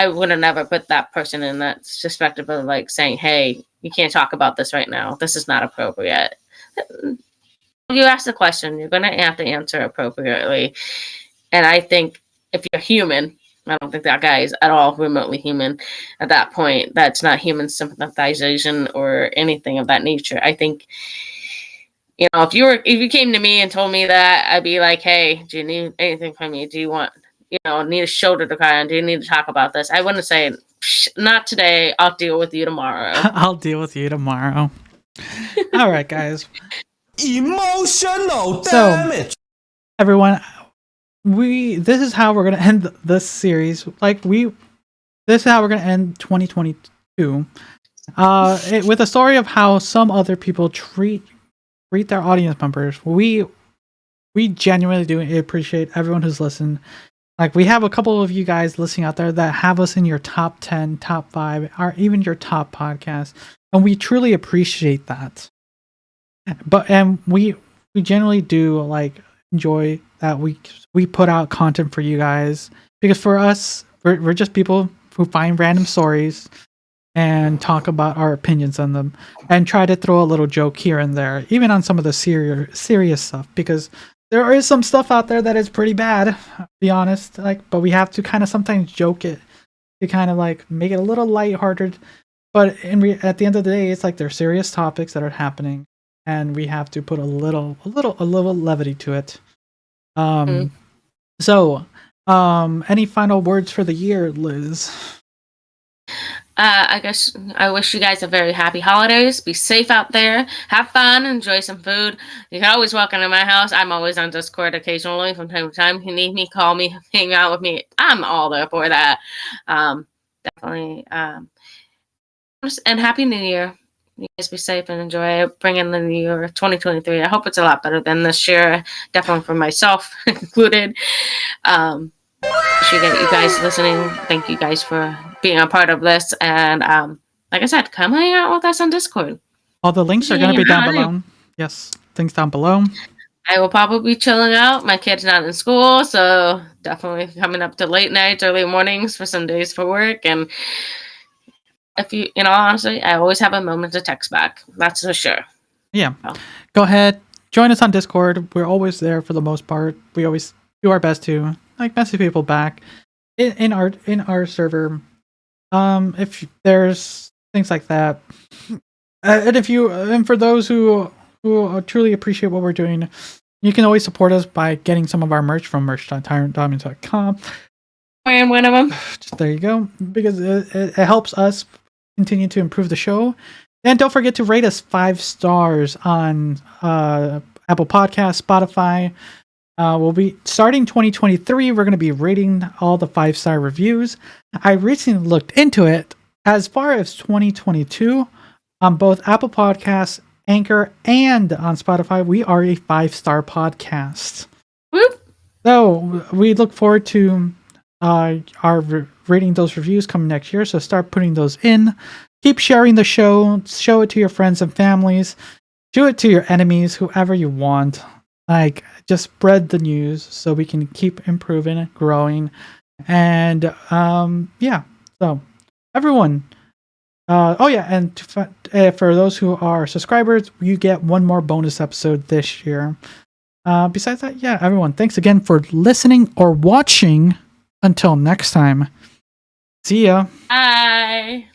would have never put that person in that perspective of like saying, "Hey, you can't talk about this right now. This is not appropriate." You ask the question, you're going to have to answer appropriately. And I think if you're human, I don't think that guy is at all remotely human at that point. That's not human sympathization or anything of that nature. I think, if you came to me and told me that, I'd be like, "Hey, do you need anything from me? Do you want, need a shoulder to cry on? Do you need to talk about this?" I wouldn't say, "Not today. I'll deal with you tomorrow."
I'll deal with you tomorrow. All right, guys.
Emotional
So,
damage.
everyone, this is how we're gonna end this series. This is how we're gonna end 2022. With a story of how some other people treat their audience members. We genuinely do appreciate everyone who's listened. Like we have a couple of you guys listening out there that have us in your top 10, top 5, or even your top podcast, and we truly appreciate that. And we generally do like enjoy that we put out content for you guys, because for us we're just people who find random stories and talk about our opinions on them and try to throw a little joke here and there, even on some of the serious stuff, because there is some stuff out there that is pretty bad, to be honest. But we have to kind of sometimes joke it to kind of like make it a little lighthearted. But at the end of the day, it's like they're serious topics that are happening, and we have to put a little levity to it. So, any final words for the year, Liz?
I guess I wish you guys a very happy holidays. Be safe out there. Have fun. Enjoy some food. You can always walk into my house. I'm always on Discord occasionally from time to time. If you need me, call me, hang out with me. I'm all there for that. Definitely. And Happy New Year. You guys be safe and enjoy bringing the new year 2023. I hope it's a lot better than this year. Definitely for myself included. Appreciate you guys listening. Thank you guys for being a part of this. And like I said, come hang out with us on Discord.
All the links are going to be down below. Yes, things down below.
I will probably be chilling out. My kid's not in school, so definitely coming up to late nights, early mornings for some days for work. And if honestly, I always have a moment to text back. That's for sure.
Yeah. Go ahead. Join us on Discord. We're always there for the most part. We always do our best to message people back in our server. If there's things like that, and for those who truly appreciate what we're doing, you can always support us by getting some of our merch from merch.tyrantdominus.com.
I am one of them.
Just there you go, because it helps us continue to improve the show. And don't forget to rate us 5 stars on Apple Podcasts, Spotify, We'll be starting 2023. We're going to be rating all the 5-star reviews. I recently looked into it. As far as 2022, on both Apple Podcasts, Anchor, and on Spotify, we are a 5-star podcast.
Whoop.
So we look forward to rating those reviews coming next year. So start putting those in. Keep sharing the show. Show it to your friends and families. Show it to your enemies, whoever you want. Like, just spread the news so we can keep improving, growing, and yeah. So everyone. And for those who are subscribers, you get one more bonus episode this year. Besides that, yeah, everyone, thanks again for listening or watching. Until next time, see ya.
Bye.